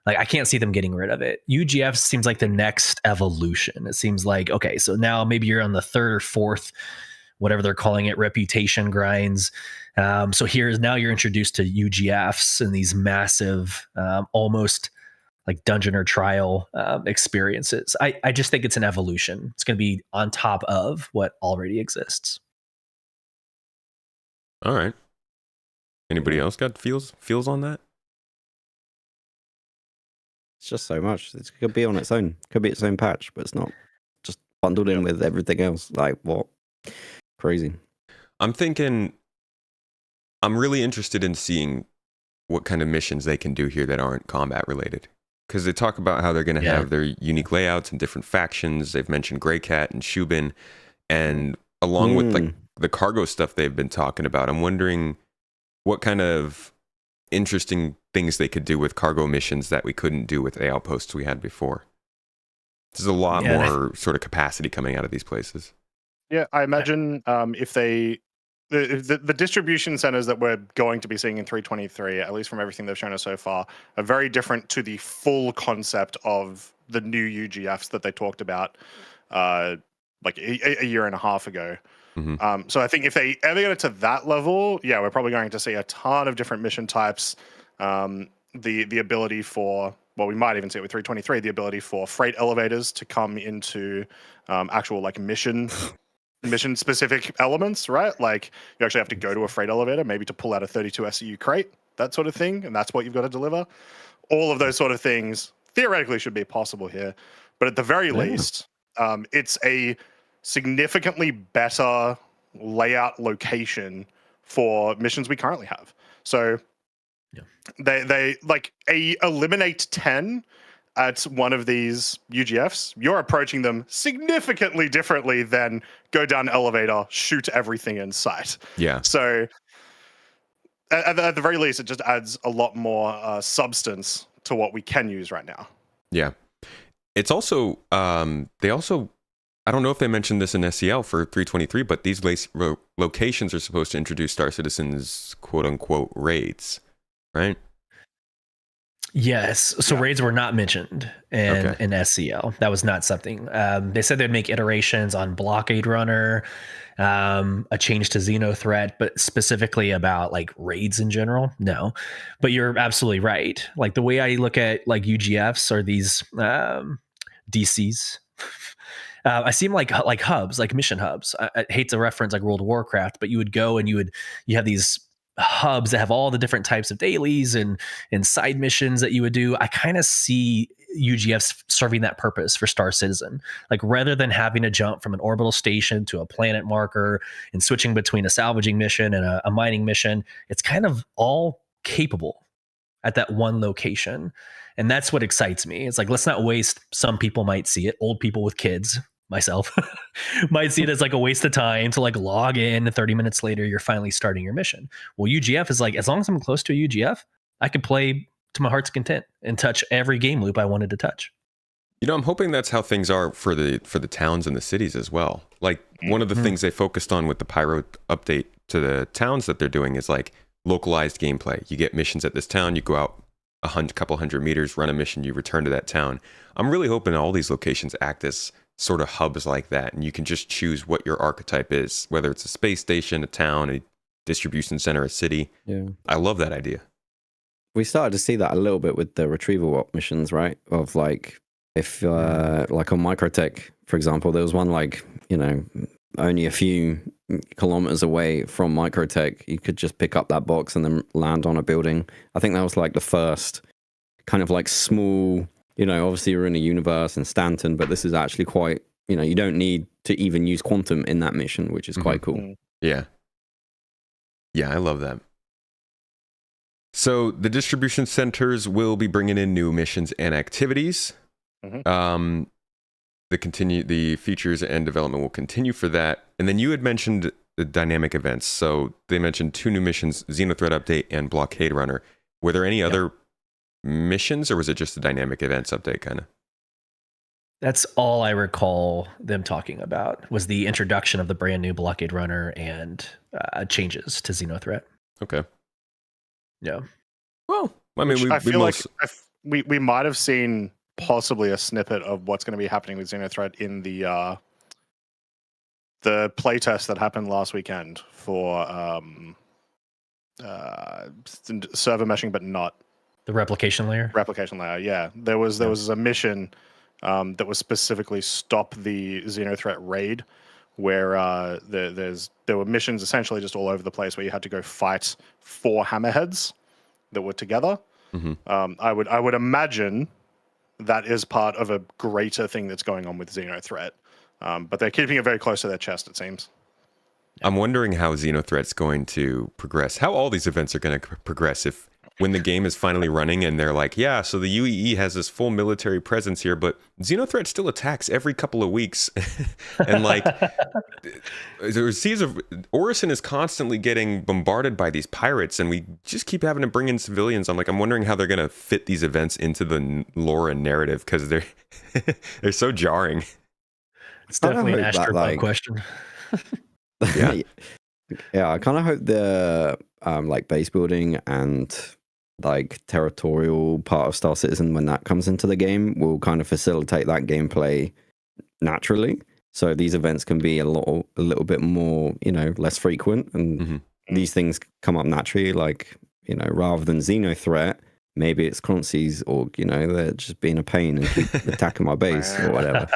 Like I can't see them getting rid of it. UGF seems like the next evolution. It seems like okay, so now maybe you're on the third or fourth, whatever they're calling it, reputation grinds. So here's now you're introduced to UGFs and these massive, almost like dungeon or trial experiences. I just think it's an evolution. It's going to be on top of what already exists. All right. Anybody else got feels on that? It's just so much. It could be on its own. Could be its own patch, but it's not just bundled in with everything else. Like what? Crazy. I'm really interested in seeing what kind of missions they can do here that aren't combat related. Because they talk about how they're going to have their unique layouts and different factions. They've mentioned Grey Cat and Shubin, and along with like the cargo stuff they've been talking about, I'm wondering what kind of interesting things they could do with cargo missions that we couldn't do with the outposts we had before. There's a lot more sort of capacity coming out of these places. Yeah, I imagine if they the distribution centers that we're going to be seeing in 323, at least from everything they've shown us so far, are very different to the full concept of the new UGFs that they talked about like a year and a half ago. Mm-hmm. So I think if they ever get it to that level, yeah, we're probably going to see a ton of different mission types. The ability for, well, we might even see it with 323, the ability for freight elevators to come into actual like mission specific elements, right? Like you actually have to go to a freight elevator, maybe to pull out a 32 SCU crate, that sort of thing, and that's what you've got to deliver. All of those sort of things theoretically should be possible here, but at the very least, it's a significantly better layout location for missions we currently have. So they like eliminate 10 at one of these UGFs, you're approaching them significantly differently than go down an elevator, shoot everything in sight. Yeah. So at the very least, it just adds a lot more substance to what we can use right now. Yeah. It's also, they also, I don't know if they mentioned this in SEL for 323, but these locations are supposed to introduce Star Citizen's quote unquote raids, right? Yes. So raids were not mentioned in SCL. That was not something. They said they'd make iterations on Blockade Runner, a change to Xeno Threat, but specifically about like raids in general, no. But you're absolutely right. Like the way I look at like UGFs are these DCs. I see them like hubs, like mission hubs. I hate to reference like World of Warcraft, but you would go and you have these hubs that have all the different types of dailies and side missions that you would do. I kind of see UGFs serving that purpose for Star Citizen. Like rather than having to jump from an orbital station to a planet marker and switching between a salvaging mission and a mining mission, it's kind of all capable at that one location. And that's what excites me. It's like, let's not waste, some people might see it, old people with kids, myself, might see it as like a waste of time to like log in and 30 minutes later, you're finally starting your mission. Well, UGF is like, as long as I'm close to a UGF, I could play to my heart's content and touch every game loop I wanted to touch. You know, I'm hoping that's how things are for the towns and the cities as well. Like one of the things they focused on with the Pyro update to the towns that they're doing is like localized gameplay. You get missions at this town, you go out a couple hundred meters, run a mission, you return to that town. I'm really hoping all these locations act as sort of hubs like that, and you can just choose what your archetype is, whether it's a space station, a town, a distribution center, a city. Yeah, I love that idea. We started to see that a little bit with the retrieval op missions, right? Of like, if like on Microtech, for example, there was one like, you know, only a few kilometers away from Microtech, you could just pick up that box and then land on a building. I think that was like the first kind of like small, you know, obviously you're in a universe in Stanton, but this is actually quite, you know, you don't need to even use quantum in that mission, which is quite cool. Yeah. Yeah, I love that. So the distribution centers will be bringing in new missions and activities. The features and development will continue for that. And then you had mentioned the dynamic events. So they mentioned 2 new missions, Xenothreat Update and Blockade Runner. Were there any other missions, or was it just a dynamic events update kind of? That's all I recall them talking about was the introduction of the brand new Blockade Runner and changes to Xenothreat. Okay. Yeah. Well, I mean, Which I feel like we might have seen possibly a snippet of what's going to be happening with Xenothreat in the playtest that happened last weekend for server meshing, but not the replication layer. Replication layer, yeah. There was a mission that was specifically stop the Xenothreat raid, where there were missions essentially just all over the place where you had to go fight 4 hammerheads that were together. Mm-hmm. I would imagine that is part of a greater thing that's going on with Xenothreat, but they're keeping it very close to their chest, it seems. I'm wondering how Xenothreat's going to progress, how all these events are going to progress if when the game is finally running and they're like, yeah, so the UEE has this full military presence here, but Xenothreat still attacks every couple of weeks. And like, Orison is constantly getting bombarded by these pirates, and we just keep having to bring in civilians. I'm wondering how they're going to fit these events into the lore and narrative, because they're they're so jarring. It's definitely an astropod question. Yeah. Yeah, I kind of hope the like base building and like territorial part of Star Citizen, when that comes into the game, will kind of facilitate that gameplay naturally. So these events can be a little bit more, less frequent, and these things come up naturally. Like, rather than Xenothreat, maybe it's Croncy's org, they're just being a pain and keep attacking my base or whatever.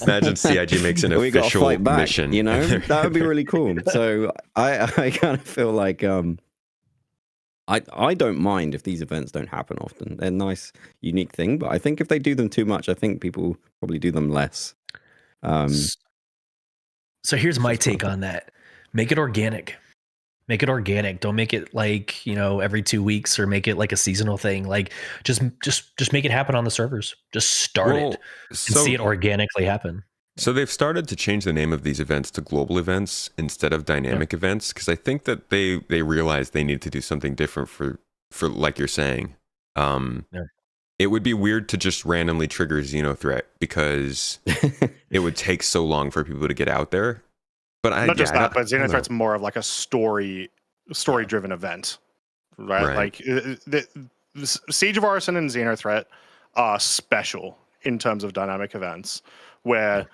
Imagine CIG makes an we official fight back, mission. That would be really cool. So I kind of feel like I don't mind if these events don't happen often. They're a nice, unique thing, but I think if they do them too much, I think people probably do them less. So here's my take on that. Make it organic. Make it organic. Don't make it like, every 2 weeks, or make it like a seasonal thing. Like just make it happen on the servers. Just start it and see it organically happen. So they've started to change the name of these events to global events instead of dynamic events, because I think that they realized they need to do something different for like you're saying. It would be weird to just randomly trigger Xenothreat, because it would take so long for people to get out there. But but Xenothreat's more of like a story-driven event, right? Like the Siege of Orison and Xenothreat are special in terms of dynamic events, where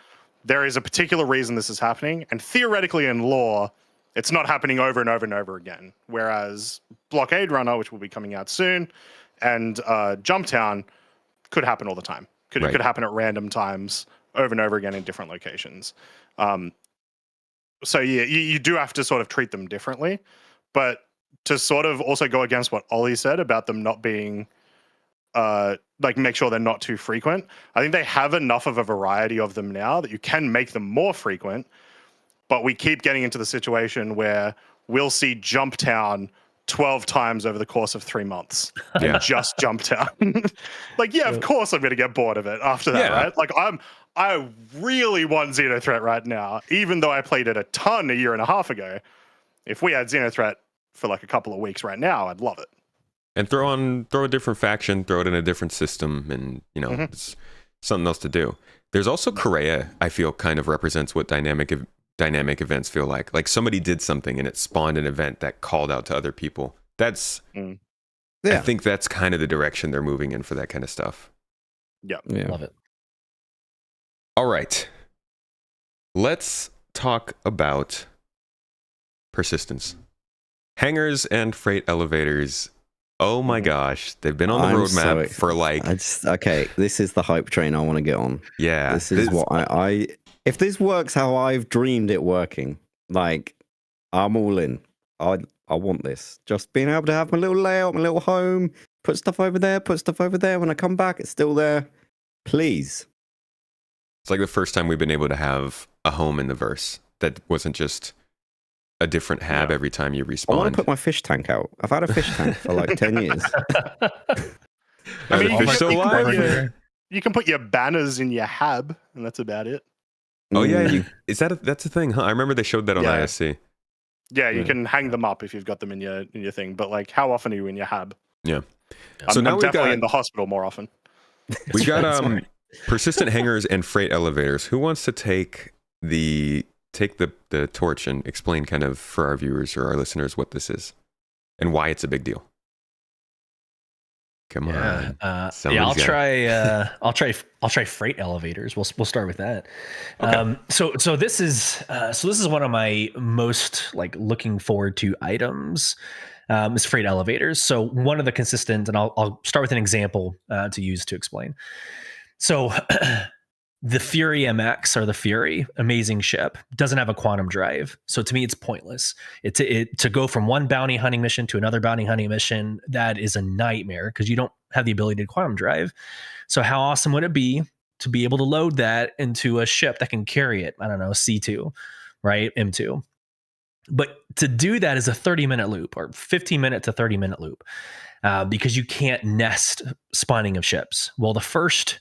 there is a particular reason this is happening, and theoretically in lore, it's not happening over and over and over again. Whereas Blockade Runner, which will be coming out soon, and Jumptown could happen all the time. Could happen at random times over and over again in different locations. So yeah, you do have to sort of treat them differently, but to sort of also go against what Ollie said about them not being, like, make sure they're not too frequent. I think they have enough of a variety of them now that you can make them more frequent, but we keep getting into the situation where we'll see Jumptown 12 times over the course of 3 months. And just Jumptown. Like, of course I'm going to get bored of it after that, right? Like, I really want Xenothreat right now, even though I played it a ton a year and a half ago. If we had Xenothreat for like a couple of weeks right now, I'd love it. And throw a different faction, throw it in a different system, and it's something else to do. There's also Korea, I feel, kind of represents what dynamic events feel like. Like somebody did something and it spawned an event that called out to other people. That's I think that's kind of the direction they're moving in for that kind of stuff. Yeah. Love it. All right. Let's talk about persistence. Hangars and freight elevators. Oh my gosh, they've been on the roadmap for like... this is the hype train I want to get on. Yeah. This is what I... If this works how I've dreamed it working, like, I'm all in. I want this. Just being able to have my little layout, my little home, put stuff over there, put stuff over there. When I come back, it's still there. Please. It's like the first time we've been able to have a home in the verse that wasn't just a different hab every time you respawn. I want to put my fish tank out. I've had a fish tank for like 10 years. I mean, fish still alive? You can put your banners in your hab, and that's about it. Oh yeah, that's a thing, huh? I remember they showed that on ISC. Yeah, you can hang them up if you've got them in your thing. But like, how often are you in your hab? Yeah. So now I'm we've definitely got in the hospital more often. we got That's right. persistent hangers and freight elevators. Who wants to take the torch and explain kind of for our viewers or our listeners what this is and why it's a big deal? Come on. Yeah, Somebody's got I'll try freight elevators. We'll start with that. Okay. So this is one of my most like looking forward to items. Is freight elevators. So one of the consistent, and I'll start with an example to use to explain. So the Fury MX, or the Fury, amazing ship, doesn't have a quantum drive. So to me, it's pointless. To go from one bounty hunting mission to another bounty hunting mission, that is a nightmare because you don't have the ability to quantum drive. So how awesome would it be to be able to load that into a ship that can carry it? I don't know, C2, right? M2. But to do that is a 30-minute loop, or 15-minute to 30-minute loop, because you can't nest spawning of ships. Well, the first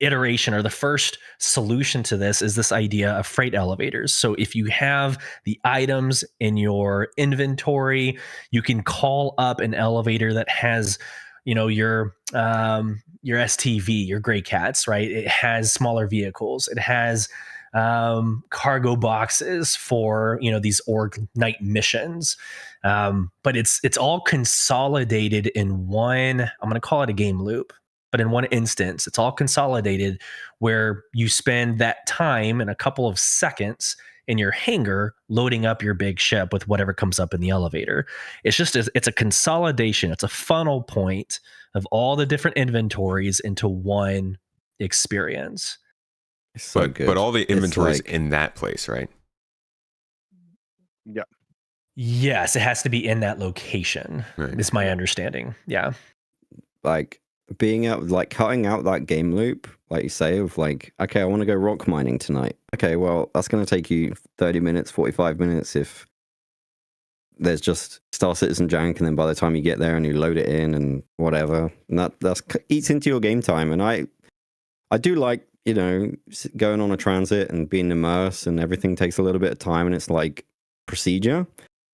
iteration, or the first solution to this, is this idea of freight elevators. So if you have the items in your inventory, you can call up an elevator that has, your STV, your gray cats, right? It has smaller vehicles. It has cargo boxes for these org night missions, but it's all consolidated in one. I'm going to call it a game loop. But in one instance, it's all consolidated where you spend that time in a couple of seconds in your hangar loading up your big ship with whatever comes up in the elevator. It's a consolidation. It's a funnel point of all the different inventories into one experience. It's so good. But all the inventory is like, in that place, right? Yeah. Yes, it has to be in that location. Right. Is my understanding. Yeah. Like being out, like cutting out that game loop, like you say, of like, okay, I want to go rock mining tonight. Okay, well, that's going to take you 30 minutes, 45 minutes if there's just Star Citizen jank, and then by the time you get there and you load it in and whatever, and that eats into your game time. And I do like, going on a transit and being immersed, and everything takes a little bit of time, and it's like procedure.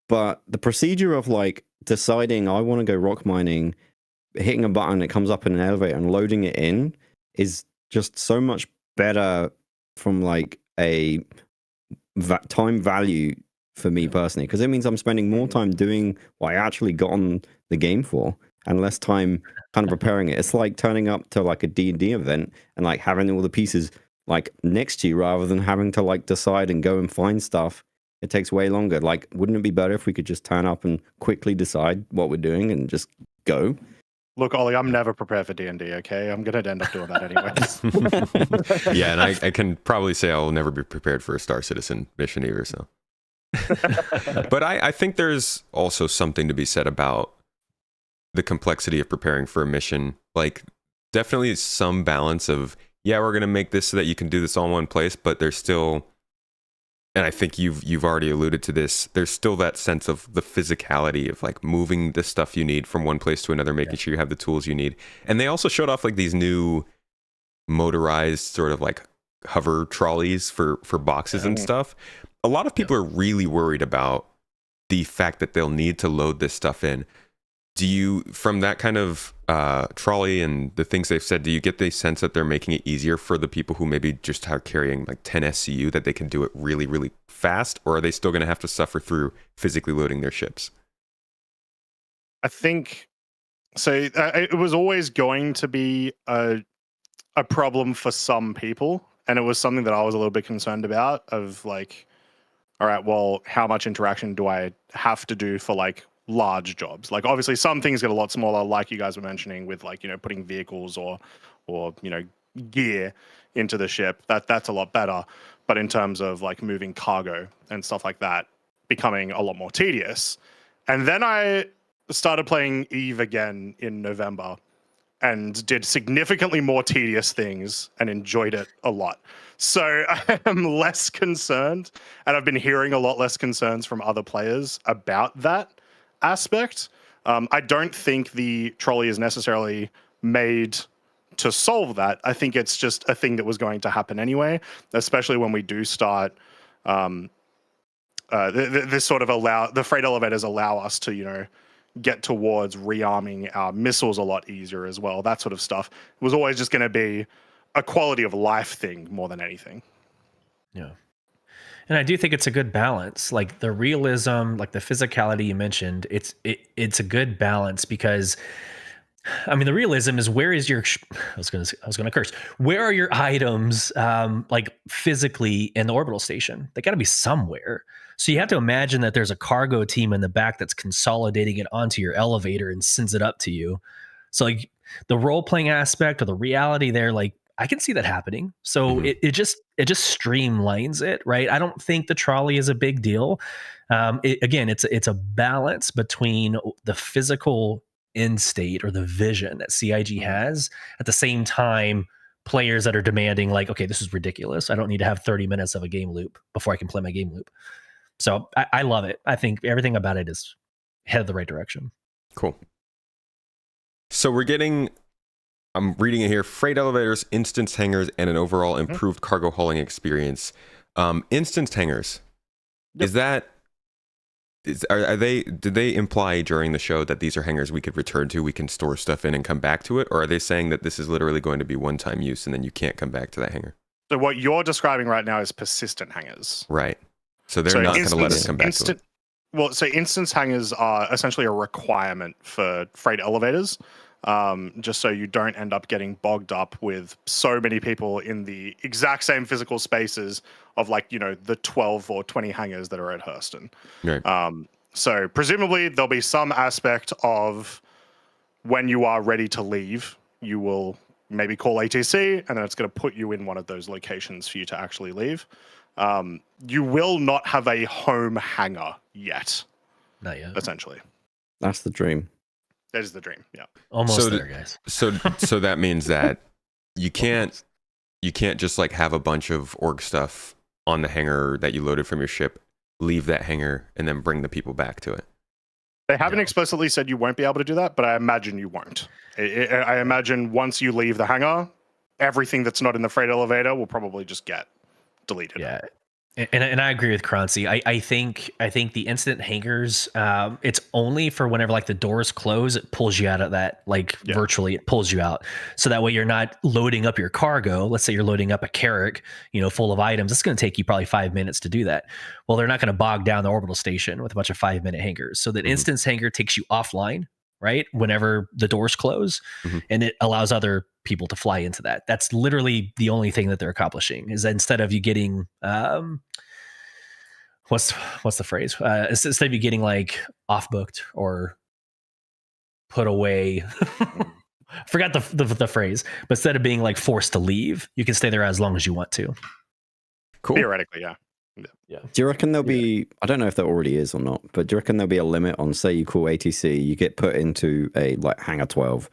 But the procedure of like deciding I want to go rock mining, hitting a button, it comes up in an elevator, and loading it in is just so much better from like a time value for me personally, because it means I'm spending more time doing what I actually got on the game for and less time kind of preparing it. It's like turning up to like a D&D event and like having all the pieces like next to you rather than having to like decide and go and find stuff. It takes way longer. Like, wouldn't it be better if we could just turn up and quickly decide what we're doing and just go? Look, Ollie, I'm never prepared for D&D, okay? I'm going to end up doing that anyway. Yeah, and I can probably say I'll never be prepared for a Star Citizen mission either, so. But I think there's also something to be said about the complexity of preparing for a mission. Like, definitely some balance of, yeah, we're going to make this so that you can do this all in one place, but there's still... And I think you've already alluded to this. There's still that sense of the physicality of like moving the stuff you need from one place to another, making sure you have the tools you need. And they also showed off like these new motorized sort of like hover trolleys for boxes and stuff. A lot of people are really worried about the fact that they'll need to load this stuff in. Do you, from that kind of trolley and the things they've said, do you get the sense that they're making it easier for the people who maybe just are carrying like 10 SCU, that they can do it really, really fast? Or are they still going to have to suffer through physically loading their ships? I think so. It was always going to be a problem for some people, and it was something that I was a little bit concerned about. Of like, all right, well, how much interaction do I have to do for like large jobs? Like, obviously, some things get a lot smaller, like you guys were mentioning, with like putting vehicles or gear into the ship. That's a lot better. But in terms of like moving cargo and stuff like that, becoming a lot more tedious. And then I started playing Eve again in November and did significantly more tedious things and enjoyed it a lot. So I am less concerned, and I've been hearing a lot less concerns from other players about that aspect. I don't think the trolley is necessarily made to solve that. I think it's just a thing that was going to happen anyway, especially when we do start this sort of the freight elevators allow us to, get towards rearming our missiles a lot easier as well. That sort of stuff was always just going to be a quality of life thing more than anything. Yeah. And I do think it's a good balance. Like the realism, like the physicality you mentioned, it's a good balance because I mean the realism is where is your I was going to curse. Where are your items like physically in the orbital station? They got to be somewhere. So you have to imagine that there's a cargo team in the back that's consolidating it onto your elevator and sends it up to you. So like the role playing aspect or the reality there, like I can see that happening. So it just streamlines it, right? I don't think the trolley is a big deal. Again, it's a balance between the physical end state or the vision that CIG has at the same time. Players that are demanding like, okay, this is ridiculous. I don't need to have 30 minutes of a game loop before I can play my game loop. So I love it. I think everything about it is headed the right direction. Cool. So we're getting, I'm reading it here, freight elevators, instance hangars, and an overall improved cargo hauling experience. Instance hangars, yep. Did they imply during the show that these are hangars we could return to, we can store stuff in and come back to it? Or are they saying that this is literally going to be one-time use and then you can't come back to that hangar? So what you're describing right now is persistent hangars. Right. So they're not going to let us come back to it. Well, so instance hangars are essentially a requirement for freight elevators, just so you don't end up getting bogged up with so many people in the exact same physical spaces of like, you know, the 12 or 20 hangars that are at Hurston. Right. So presumably there'll be some aspect of when you are ready to leave, you will maybe call ATC and then it's going to put you in one of those locations for you to actually leave. You will not have a home hangar yet. Not yet. Essentially. That's the dream. That is the dream. Yeah. Almost there, guys. So that means that you can't just like have a bunch of org stuff on the hangar that you loaded from your ship, leave that hangar, and then bring the people back to it. They haven't explicitly said you won't be able to do that, but I imagine you won't. I imagine once you leave the hangar, everything that's not in the freight elevator will probably just get deleted. Yeah. And I agree with Croncy. I think the incident hangars, it's only for whenever like the doors close, it pulls you out of that, like virtually it pulls you out. So that way you're not loading up your cargo. Let's say you're loading up a Carrack, you know, full of items. It's going to take you probably 5 minutes to do that. Well, they're not going to bog down the orbital station with a bunch of 5-minute hangars. So that instance hangar takes you offline, right? Whenever the doors close, and it allows other people to fly into that. That's literally the only thing that they're accomplishing is that instead of you getting, what's the phrase? Instead of you getting like off booked or put away, forgot the phrase, but instead of being like forced to leave, you can stay there as long as you want to. Cool. Theoretically, yeah. Yeah. Do you reckon there'll be, I don't know if there already is or not, but do you reckon there'll be a limit on, say you call ATC, you get put into a like hangar 12,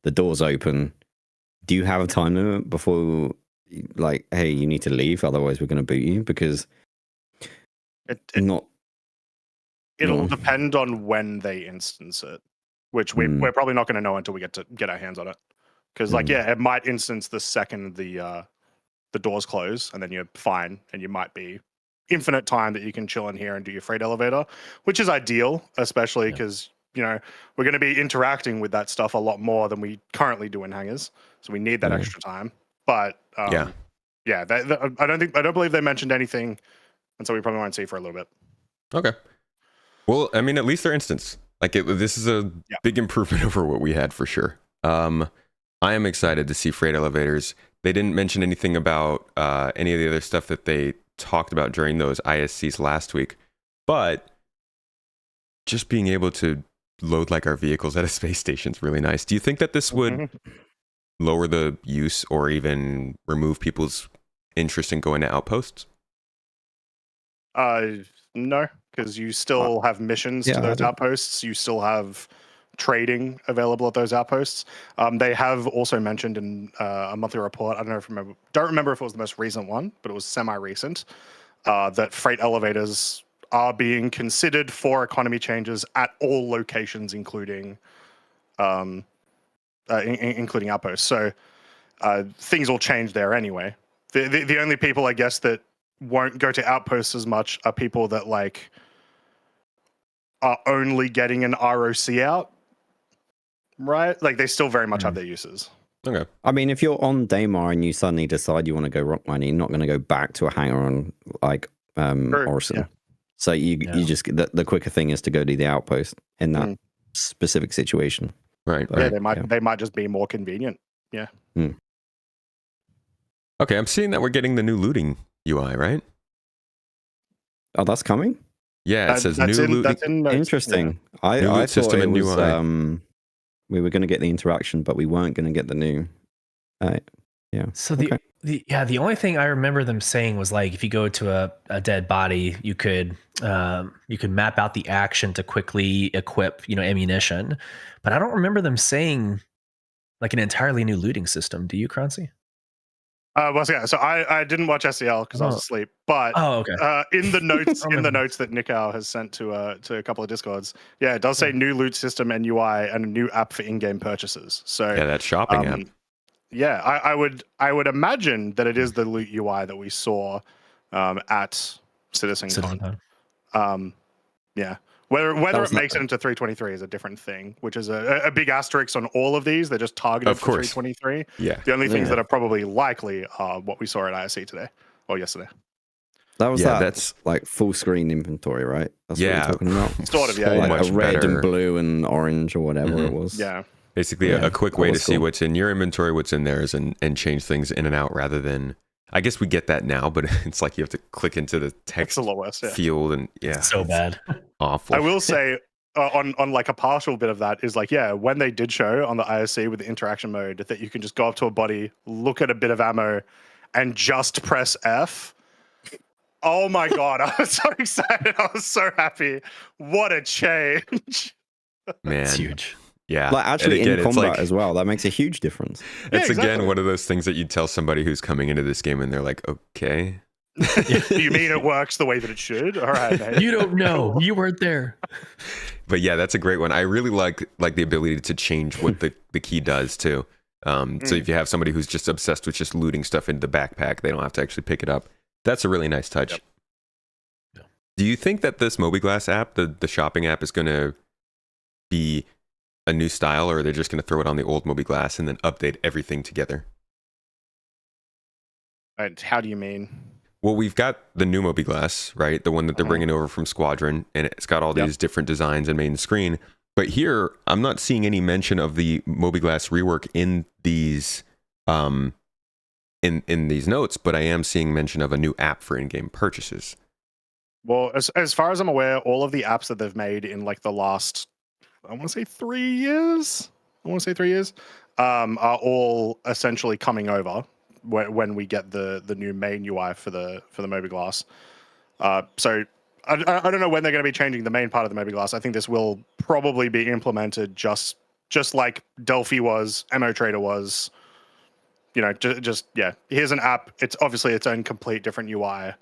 the doors open. Do you have a time limit before like, hey, you need to leave, otherwise we're going to boot you? Because it'll depend on when they instance it, which we're probably not going to know until we get our hands on it. Because like, it might instance the second the doors close, and then you're fine, and you might be infinite time that you can chill in here and do your freight elevator, which is ideal, especially because you know we're going to be interacting with that stuff a lot more than we currently do in hangars, so we need that extra time. But I don't believe they mentioned anything, and so we probably won't see for a little bit. Okay. Well, I mean, at least their instance, like this is a big improvement over what we had for sure. I am excited to see freight elevators. They didn't mention anything about any of the other stuff that they talked about during those ISCs last week, but just being able to load like our vehicles at a space station is really nice. Do you think that this would lower the use or even remove people's interest in going to outposts? No, because you still have missions to those outposts. You still have trading available at those outposts. They have also mentioned in a monthly report, I don't remember if it was the most recent one, but it was semi-recent, that freight elevators are being considered for economy changes at all locations, including outposts. So things will change there anyway. The only people, I guess, that won't go to outposts as much are people that like are only getting an ROC out, right? Like they still very much have their uses. Okay. I mean, if you're on Daymar and you suddenly decide you want to go rock mining, you're not going to go back to a hangar on like Orison. Yeah. So you just the quicker thing is to go to the outpost in that specific situation. Right. But, They might just be more convenient. Yeah. Okay, I'm seeing that we're getting the new looting UI, right? Oh, that's coming? Yeah, it says new looting. That's in notes. Interesting. New I loot thought system it and new was, UI. we were going to get the interaction, but we weren't going to get the new. Yeah. So the only thing I remember them saying was like if you go to a dead body, you could map out the action to quickly equip ammunition, but I don't remember them saying like an entirely new looting system. Do you, Croncy? So I didn't watch SEL because I was asleep. But okay. In the notes that Nico has sent to a couple of Discords, it does say new loot system and UI and a new app for in-game purchases. So yeah, that shopping app. Yeah, I would imagine that it is the loot UI that we saw at CitizenCon. Yeah. Whether it makes it into 323 is a different thing, which is a big asterisk on all of these. They're just targeted for 323. Yeah. The only things that are probably likely are what we saw at ISC today or yesterday. That's like full screen inventory, right? That's what you're talking about. Sort of, yeah. Like a red and blue and orange or whatever it was. Yeah. Basically, a quick way to see what's in your inventory, what's in theirs, and change things in and out rather than. I guess we get that now, but it's like you have to click into the text field and it's so bad. Awful. I will say on like a partial bit of that is like, when they did show on the ISC with the interaction mode that you can just go up to a body, look at a bit of ammo, and just press F. Oh my God, I was so excited. I was so happy. What a change. Man. It's huge. Yeah. Like actually in combat as well. That makes a huge difference. It's again one of those things that you tell somebody who's coming into this game and they're like, okay. You mean it works the way that it should? All right, mate. You don't know. You weren't there. But yeah, that's a great one. I really like the ability to change what the key does too. So if you have somebody who's just obsessed with just looting stuff into the backpack, they don't have to actually pick it up. That's a really nice touch. Yep. Do you think that this MobiGlass app, the shopping app, is going to be a new style, or are they just going to throw it on the old MobiGlass and then update everything together? How do you mean? Well, we've got the new MobiGlass, right? The one that they're bringing over from Squadron, and it's got all these different designs and main screen. But here, I'm not seeing any mention of the MobiGlass rework in these in these notes, but I am seeing mention of a new app for in-game purchases. Well, as far as I'm aware, all of the apps that they've made in like the last, I want to say 3 years, are all essentially coming over when we get the new main UI for the MobiGlass. So I don't know when they're going to be changing the main part of the MobiGlass. I think this will probably be implemented just like Delphi was, Ammo Trader was. Here's an app. It's obviously its own complete different UI.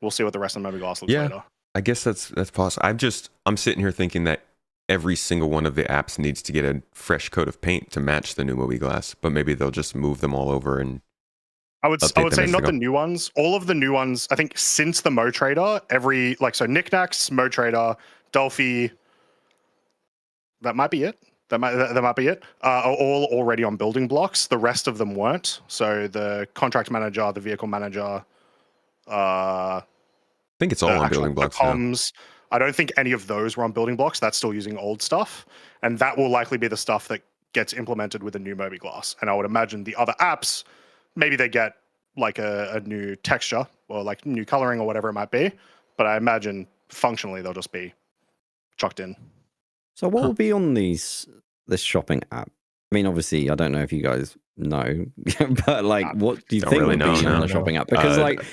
We'll see what the rest of the MobiGlass looks later. I guess that's possible. I'm sitting here thinking that every single one of the apps needs to get a fresh coat of paint to match the new MobiGlass, but maybe they'll just move them all over and I would say not the new ones. All of the new ones, I think since the Mo Trader, so Knickknacks, Mo Trader, Delphi, that might be it. That might be it. Are all already on building blocks. The rest of them weren't. So the contract manager, the vehicle manager, I think it's all on building blocks. The comms. I don't think any of those were on building blocks. That's still using old stuff, and that will likely be the stuff that gets implemented with the new MobiGlass. And I would imagine the other apps, maybe they get like a new texture or like new coloring or whatever it might be. But I imagine functionally they'll just be chucked in. So what will be on this shopping app? I mean, obviously, I don't know if you guys know, but like, what do you think really will be on the shopping app? Because like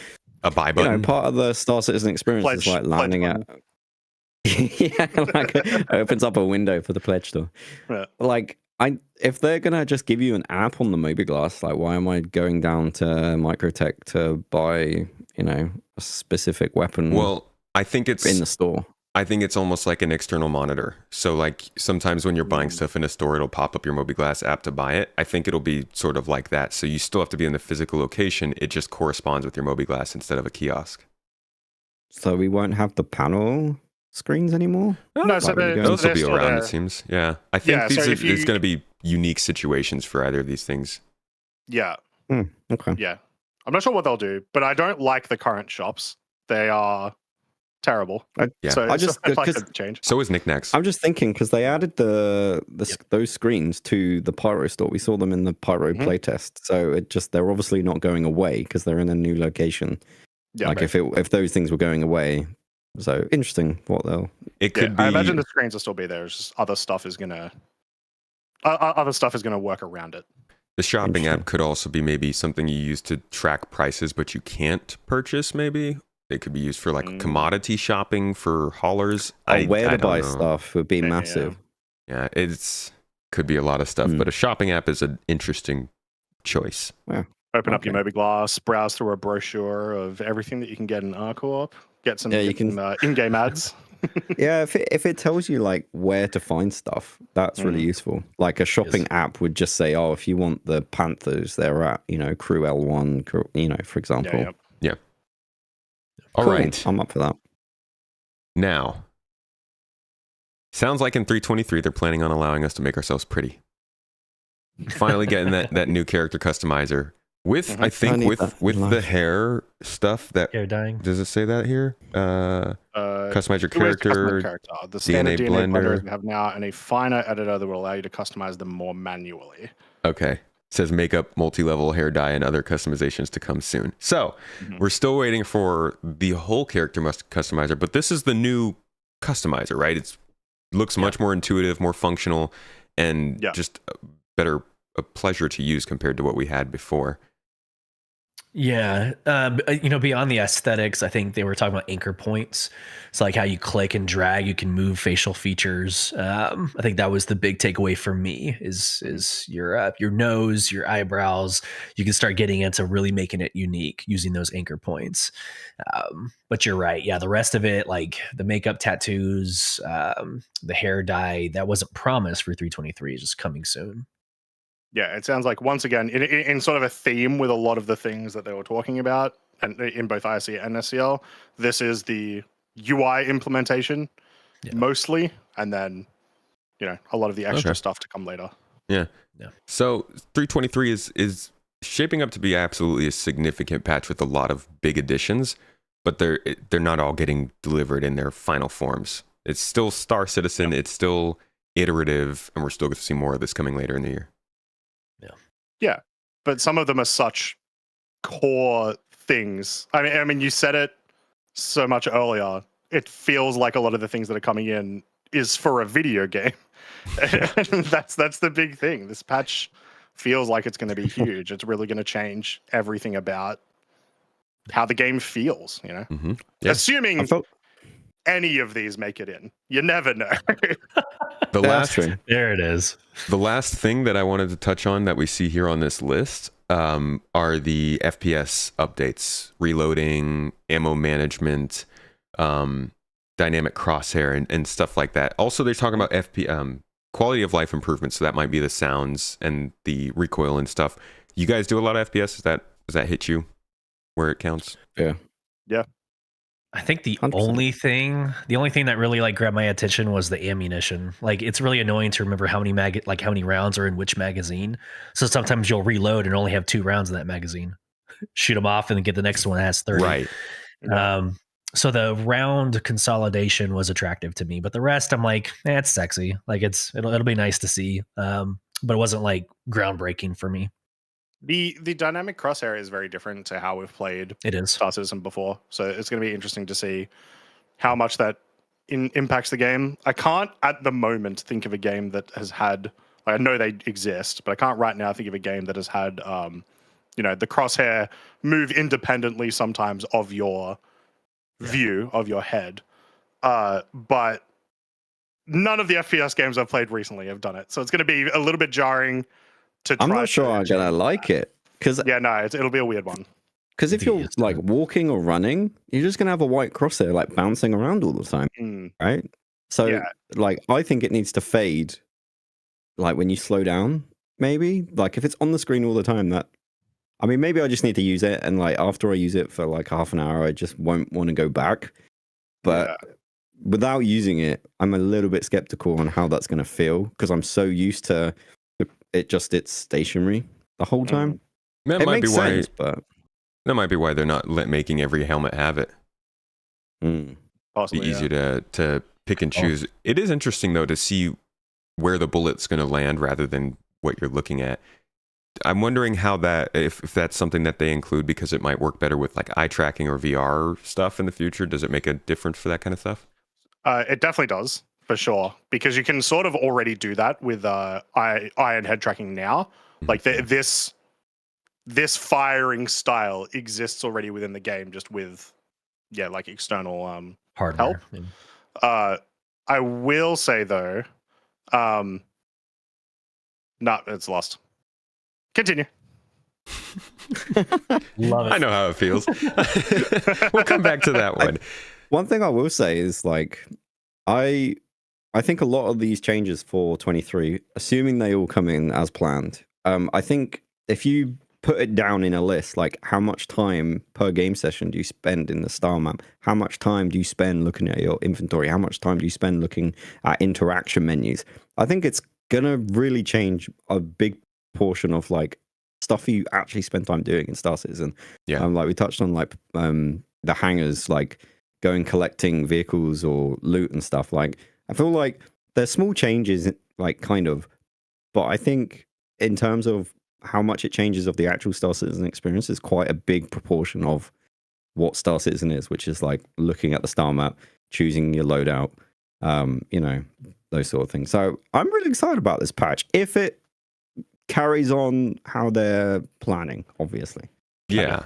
a buy button. Part of the Star Citizen experience is like landing at. Yeah, like opens up a window for the pledge store. Yeah. Like, if they're gonna just give you an app on the MobiGlass, like, why am I going down to Microtech to buy, a specific weapon? Well, I think it's in the store. I think it's almost like an external monitor. So like sometimes when you're buying stuff in a store, it'll pop up your MobiGlass app to buy it. I think it'll be sort of like that. So you still have to be in the physical location. It just corresponds with your MobiGlass instead of a kiosk. So we won't have the panel screens anymore. No, so Like, when you go Those will they're be still around, there. it seems. Yeah. I think Yeah, so if it's you- going to be unique situations for either of these things. Yeah, Okay. yeah. I'm not sure what they'll do, but I don't like the current shops. They are terrible. Yeah. So I just I'd like because a change. So is knickknacks. I'm just thinking because they added those screens to the Pyro store. We saw them in the Pyro Mhm. playtest, so they're obviously not going away because they're in a new location. Yeah, Like if those things were going away, so interesting what they'll. It could be. I imagine the screens will still be there. It's just other stuff is gonna work around it. The shopping Interesting. app could also be maybe something you use to track prices, but you can't purchase. Maybe it could be used for like commodity shopping for haulers. Where to don't buy know. stuff would be Yeah. massive. Yeah, it's could be a lot of stuff, but a shopping app is an interesting choice. Open up your Okay. Mobiglass, browse through a brochure of everything that you can get in co-op, get some, Yeah, you get some in-game ads. Yeah, if it tells you like where to find stuff, that's really useful. Like a shopping app would just say, "Oh, if you want the Panthers, they're at Crew L1, for example." Yeah. All Cool. right. I'm up for that. Now, sounds like in 323 they're planning on allowing us to make ourselves pretty. Finally getting that new character customizer with I think need that in with the life. hair stuff that Hair dyeing. does it say that here? Customize your Two ways to customize character. character. The standard DNA DNA blender blender. we have now, and a finer editor that will allow you to customize them more manually. Okay. Says makeup, multi-level hair dye, and other customizations to come soon. So we're still waiting for the whole character customizer, but this is the new customizer, right? It looks much more intuitive, more functional, and just a pleasure to use compared to what we had before. Yeah. Beyond the aesthetics, I think they were talking about anchor points. So like how you click and drag, you can move facial features. I think that was the big takeaway for me is your nose, your eyebrows. You can start getting into really making it unique using those anchor points. But you're right. Yeah. The rest of it, like the makeup, tattoos, the hair dye, that wasn't promised for 323, is just coming soon. Yeah, it sounds like once again in sort of a theme with a lot of the things that they were talking about, and in both ISE and SCL, this is the UI implementation mostly, and then a lot of the extra stuff to come later. Yeah. So 323 is shaping up to be absolutely a significant patch with a lot of big additions, but they're not all getting delivered in their final forms. It's still Star Citizen, it's still iterative, and we're still going to see more of this coming later in the year. Yeah, but some of them are such core things. I mean, you said it so much earlier. It feels like a lot of the things that are coming in is for a video game. that's the big thing. This patch feels like it's going to be huge. It's really going to change everything about how the game feels. Mm-hmm. Yeah. Assuming any of these make it in, you never know. There it is. The last thing that I wanted to touch on that we see here on this list are the FPS updates, reloading, ammo management, dynamic crosshair, and stuff like that. Also, they're talking about quality of life improvements, so that might be the sounds and the recoil and stuff. You guys do a lot of FPS? Does that hit you where it counts? Yeah. I think the 100%. only thing that really like grabbed my attention was the ammunition. Like it's really annoying to remember how many rounds are in which magazine. So sometimes you'll reload and only have 2 rounds in that magazine. Shoot them off and then get the next one that has 30. Right. So the round consolidation was attractive to me, but the rest I'm like, it's sexy. Like it'll be nice to see. But it wasn't like groundbreaking for me. The dynamic crosshair is very different to how we've played Star Citizen before. So it's going to be interesting to see how much that impacts the game. I can't at the moment think of a game that has had, I know they exist, but I can't right now think of a game that has had, the crosshair move independently sometimes of your view, of your head. But none of the FPS games I've played recently have done it. So it's going to be a little bit jarring. I'm not sure I'm gonna like it because it'll be a weird one. Because if you're like walking or running, you're just gonna have a white crosshair like bouncing around all the time, right? So like I think it needs to fade, like when you slow down. Maybe like if it's on the screen all the time, maybe I just need to use it, and like after I use it for like half an hour, I just won't want to go back. But without using it, I'm a little bit skeptical on how that's going to feel because I'm so used to it's stationary the whole time. That It might be makes why. sense, but That might be why they're not making every helmet have it. Be Possibly, easier to pick and choose. It is interesting though to see where the bullet's going to land rather than what you're looking at. I'm wondering how that if that's something that they include because it might work better with like eye tracking or VR stuff in the future. Does it make a difference for that kind of stuff? It definitely does, for sure, because you can sort of already do that with eye and head tracking now. Like this firing style exists already within the game, just with like external Hardware. help. Yeah. I will say though, no, it's lost. Continue. Love it. I know how it feels. We'll come back to that one. one thing I will say is like I think a lot of these changes for 23, assuming they all come in as planned, I think if you put it down in a list, like how much time per game session do you spend in the style map? How much time do you spend looking at your inventory? How much time do you spend looking at interaction menus? I think it's gonna really change a big portion of like stuff you actually spend time doing in Star Citizen. Yeah. Like we touched on like the hangars, like going collecting vehicles or loot and stuff. Like I feel like there's small changes, like kind of, but I think in terms of how much it changes of the actual Star Citizen experience is quite a big proportion of what Star Citizen is, which is like looking at the star map, choosing your loadout, you know, those sort of things. So I'm really excited about this patch if it carries on how they're planning, obviously. Yeah.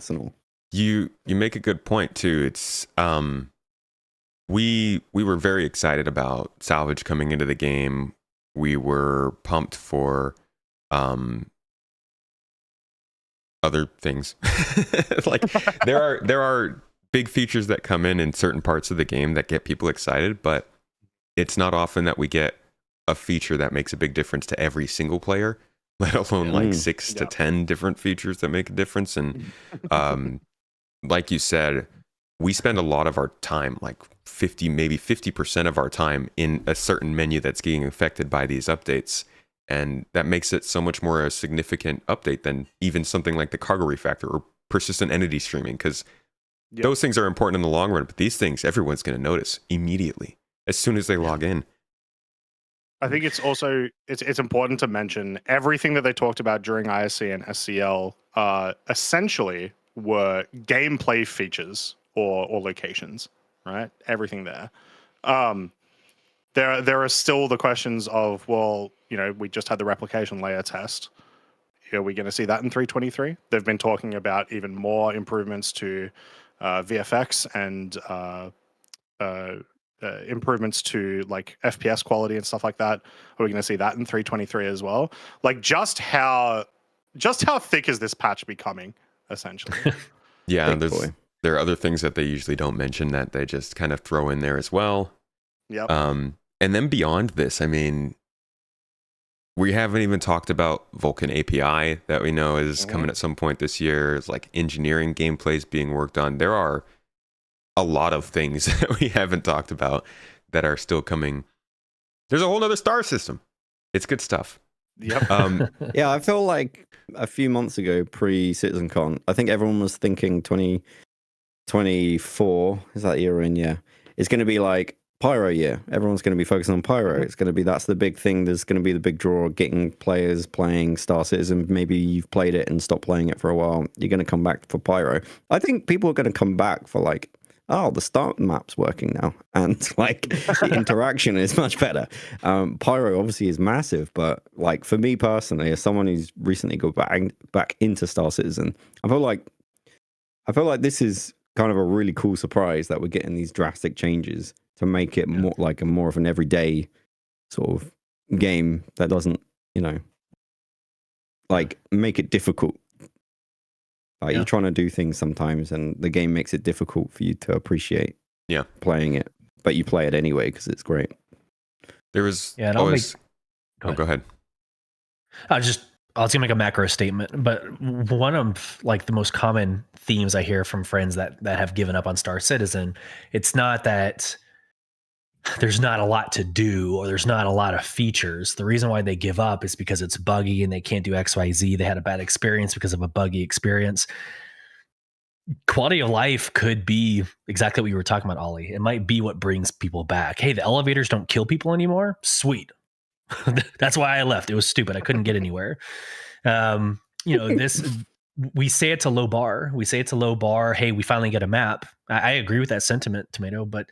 You make a good point too. It's we were very excited about salvage coming into the game. We were pumped for other things. Like there are big features that come in certain parts of the game that get people excited, but it's not often that we get a feature that makes a big difference to every single player, let alone like 6 to 10 different features that make a difference. And like you said, we spend a lot of our time, like 50% of our time in a certain menu that's getting affected by these updates. And that makes it so much more a significant update than even something like the cargo refactor or persistent entity streaming, because those things are important in the long run, but these things everyone's going to notice immediately as soon as they log in. I think it's also it's important to mention everything that they talked about during ISC and SCL essentially were gameplay features or locations, right? Everything there. There are still the questions of, well, you know, we just had the replication layer test. Are we going to see that in 3.23? They've been talking about even more improvements to VFX and improvements to like FPS quality and stuff like that. Are we going to see that in 3.23 as well? Like just how thick is this patch becoming, essentially? Yeah, there are other things that they usually don't mention that they just kind of throw in there as well. Yep. And then beyond this, I mean, we haven't even talked about Vulkan API that we know is coming at some point this year. It's like engineering gameplays being worked on. There are a lot of things that we haven't talked about that are still coming. There's a whole other star system. It's good stuff. Yep. Yeah, I feel like a few months ago, pre-CitizenCon, I think everyone was thinking 2024, is that year in? Yeah. It's going to be like Pyro year. Everyone's going to be focusing on Pyro. It's going to be, that's the big thing. There's going to be the big draw, getting players playing Star Citizen. Maybe you've played it and stopped playing it for a while. You're going to come back for Pyro. I think people are going to come back for like, oh, the start map's working now. And like the interaction is much better. Pyro obviously is massive, but like for me personally, as someone who's recently got back into Star Citizen, I feel like this is kind of a really cool surprise that we're getting these drastic changes to make it more like a more of an everyday sort of game that doesn't, you know, like make it difficult. Like you're trying to do things sometimes and the game makes it difficult for you to appreciate playing it, but you play it anyway because it's great. There was always... Go ahead. I was gonna make a macro statement, but one of like the most common themes I hear from friends that have given up on Star Citizen, it's not that there's not a lot to do or there's not a lot of features. The reason why they give up is because it's buggy and they can't do XYZ. They had a bad experience because of a buggy experience. Quality of life could be exactly what you were talking about, Ollie. It might be what brings people back. Hey, the elevators don't kill people anymore. Sweet. That's why I left. It was stupid. I couldn't get anywhere. This we say it's a low bar. We say it's a low bar. Hey, we finally get a map. I agree with that sentiment, Tomato, but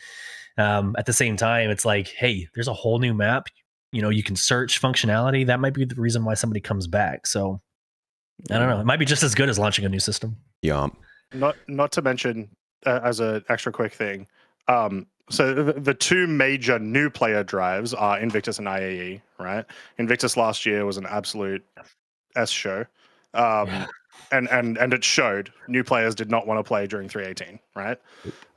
at the same time, it's like, hey, there's a whole new map. You can search functionality. That might be the reason why somebody comes back. So I don't know. It might be just as good as launching a new system. Yeah. Not to mention, as an extra quick thing, so the two major new player drives are Invictus and IAE, right? Invictus last year was an absolute S show, and it showed. New players did not want to play during 3.18, right?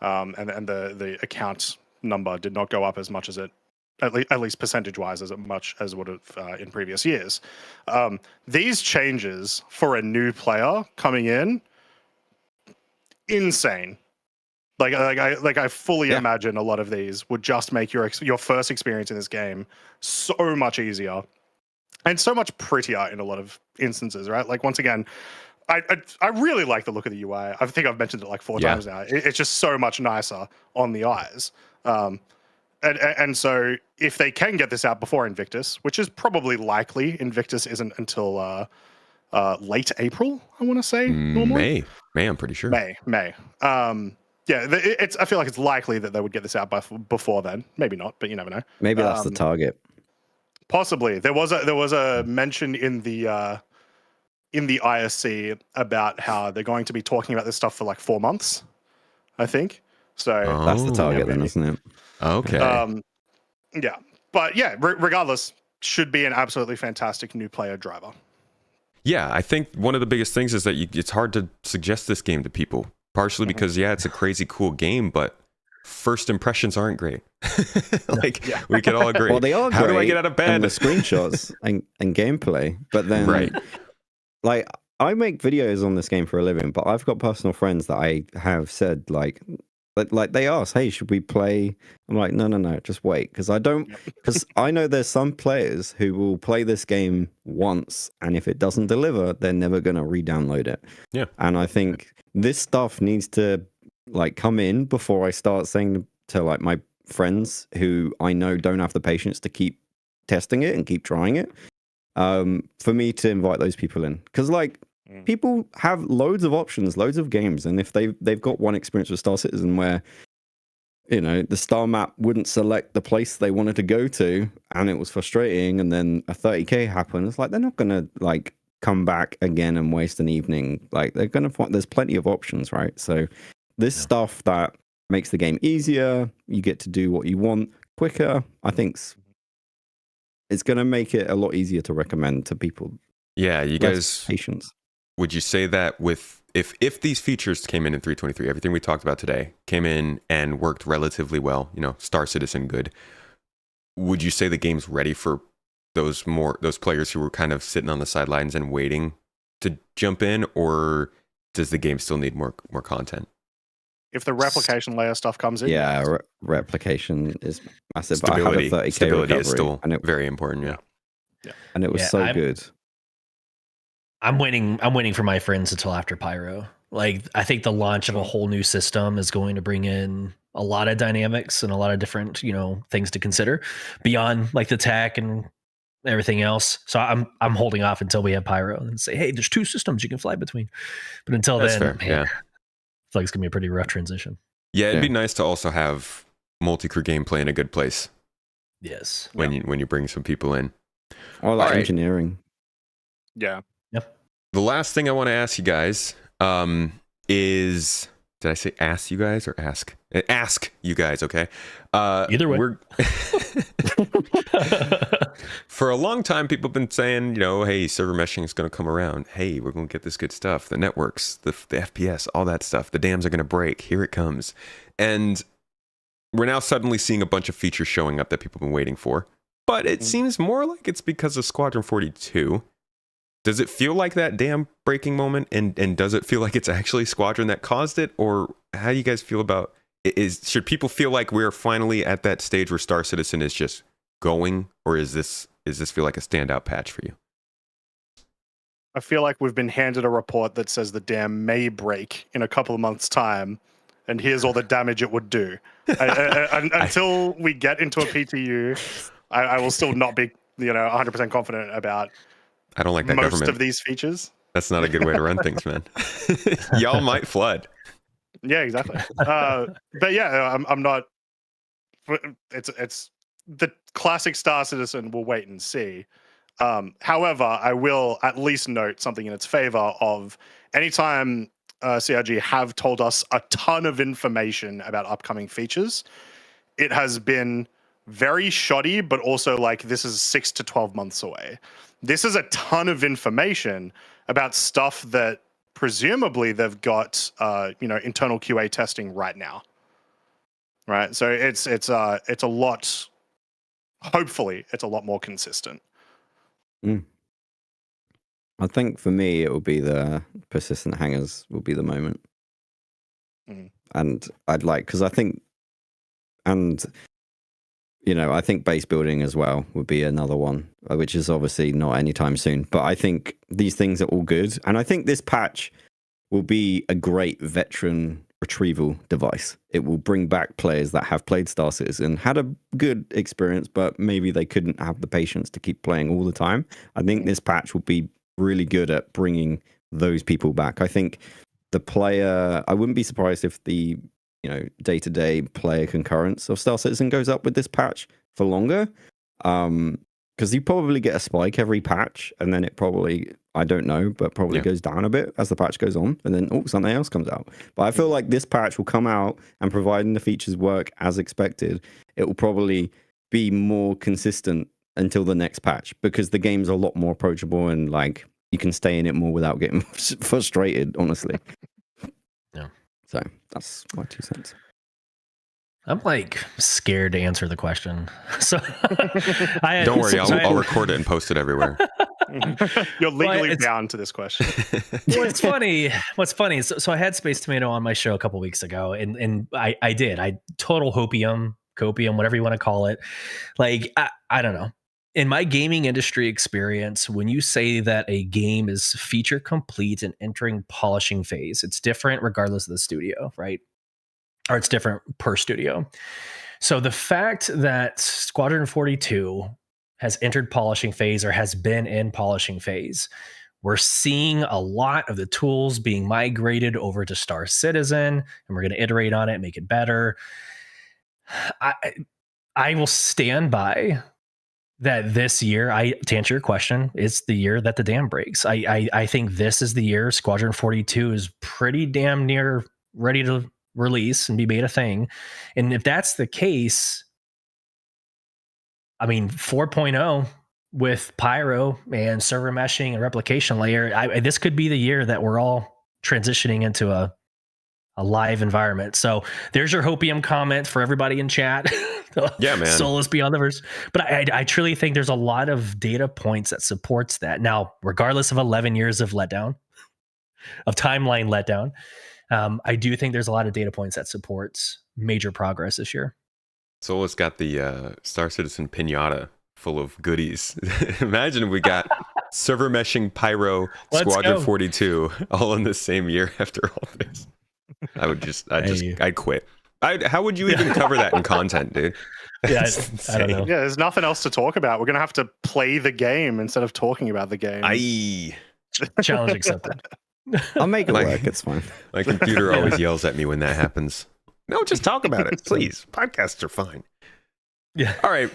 And the account number did not go up as much as it, at least percentage wise, as much as would have in previous years. These changes for a new player coming in, insane. I fully imagine a lot of these would just make your first experience in this game so much easier and so much prettier in a lot of instances, right? Like, once again, I really like the look of the UI. I think I've mentioned it like 4 times now. It's just so much nicer on the eyes. And so if they can get this out before Invictus, which is probably likely, Invictus isn't until late April, I want to say. Normally. May, I'm pretty sure. May. I feel like it's likely that they would get this out before then. Maybe not, but you never know. Maybe that's the target. Possibly. There was a mention in the ISC about how they're going to be talking about this stuff for like 4 months, I think. So that's the target then, isn't it? Okay. But regardless, should be an absolutely fantastic new player driver. Yeah, I think one of the biggest things is that it's hard to suggest this game to people, partially because, it's a crazy cool game, but first impressions aren't great. We could all agree. Well, they are How great do I get out of bed? and the screenshots and gameplay, but then, like, I make videos on this game for a living, but I've got personal friends that I have said, like they ask, hey, should we play? I'm like, no, just wait. Because I know there's some players who will play this game once, and if it doesn't deliver, they're never going to re-download it. Yeah. And I think this stuff needs to come in before I start saying to like my friends who I know don't have the patience to keep testing it and keep trying it, for me to invite those people in. Because people have loads of options, loads of games, and if they've got one experience with Star Citizen where the star map wouldn't select the place they wanted to go to, and it was frustrating, and then a 30k happened, it's like they're not gonna come back again and waste an evening. They're gonna find there's plenty of options, right? So this stuff that makes the game easier, you get to do what you want quicker, I think it's gonna make it a lot easier to recommend to people. Yeah, you guys patience. Would you say that if these features came in 3.23, everything we talked about today came in and worked relatively well, Star Citizen good, would you say the game's ready for those players who were kind of sitting on the sidelines and waiting to jump in, or does the game still need more content? If the replication layer stuff comes in, replication is massive. Stability, I had a 30k stability recovery, is still and very important. Yeah. And it was good. I'm waiting for my friends until after Pyro. I think the launch of a whole new system is going to bring in a lot of dynamics and a lot of different, things to consider beyond the tech and everything else. So I'm holding off until we have Pyro and say, hey, there's 2 systems you can fly between. But until That's then, fair. I feel like it's gonna be a pretty rough transition. Yeah, it'd be nice to also have multi-crew gameplay in a good place. Yes. When you bring some people in. Or engineering. Yeah. Yep. The last thing I want to ask you guys is, did I say ask you guys or ask? Ask you guys, okay? Either way. For a long time, people have been saying, hey, server meshing is going to come around. Hey, we're going to get this good stuff. The networks, the FPS, all that stuff. The dams are going to break. Here it comes. And we're now suddenly seeing a bunch of features showing up that people have been waiting for. But it seems more like it's because of Squadron 42. Does it feel like that dam breaking moment? And does it feel like it's actually Squadron that caused it? Or how do you guys feel about should people feel like we're finally at that stage where Star Citizen is just going, or is this feel like a standout patch for you? I feel like we've been handed a report that says the dam may break in a couple of months' time, and here's all the damage it would do. Until we get into a PTU, I will still not be 100% confident about I don't like that most government of these features. That's not a good way to run things, man. Y'all might flood. Yeah, exactly. But yeah, I'm not. It's the classic Star Citizen. We'll wait and see. However, I will at least note something in its favor of anytime CRG have told us a ton of information about upcoming features, it has been very shoddy, but also like this is 6 to 12 months away. This is a ton of information about stuff that presumably they've got internal QA testing right now. Right? So it's a lot, hopefully it's a lot more consistent. I think for me, it will be the persistent hangers will be the moment. And I'd like, because I think, I think base building as well would be another one, which is obviously not anytime soon. But I think these things are all good. And I think this patch will be a great veteran retrieval device. It will bring back players that have played Star Citizen, had a good experience, but maybe they couldn't have the patience to keep playing all the time. I think this patch will be really good at bringing those people back. I think the player, I wouldn't be surprised if the day-to-day player concurrence of Star Citizen goes up with this patch for longer, because you probably get a spike every patch, and then it probably, I don't know, but probably goes down a bit as the patch goes on, and then something else comes out. But I feel like this patch will come out, and providing the features work as expected, it will probably be more consistent until the next patch, because the game's a lot more approachable, and like you can stay in it more without getting frustrated, honestly. Yeah. So that's my 2 cents. I'm like scared to answer the question. So don't worry, I'll record it and post it everywhere. You're legally bound to this question. What's funny, so I had Space Tomato on my show a couple weeks ago, and I total copium, whatever you want to call it. Like, I don't know. In my gaming industry experience, when you say that a game is feature complete and entering polishing phase, it's different regardless of the studio, right? Or it's different per studio. So the fact that Squadron 42 has entered polishing phase or has been in polishing phase, we're seeing a lot of the tools being migrated over to Star Citizen, and we're going to iterate on it, make it better. I will stand by that this year, to answer your question, is the year that the dam breaks. I think this is the year Squadron 42 is pretty damn near ready to release and be made a thing. And if that's the case, I mean, 4.0 with Pyro and server meshing and replication layer, this could be the year that we're all transitioning into a live environment. So there's your hopium comment for everybody in chat. Yeah, man. Solus Beyond the Verse. But I truly think there's a lot of data points that supports that. Now, regardless of 11 years of letdown, of timeline letdown, I do think there's a lot of data points that supports major progress this year. Solus got the Star Citizen pinata full of goodies. Imagine if we got server meshing, Pyro, Squadron 42 all in the same year after all this. I'd quit. How would you even cover that in content, dude? Yeah, I don't know. Yeah, there's nothing else to talk about. We're going to have to play the game instead of talking about the game. Challenge accepted. I'll make it work. It's fine. My computer always yells at me when that happens. No, just talk about it, please. Podcasts are fine. Yeah. All right.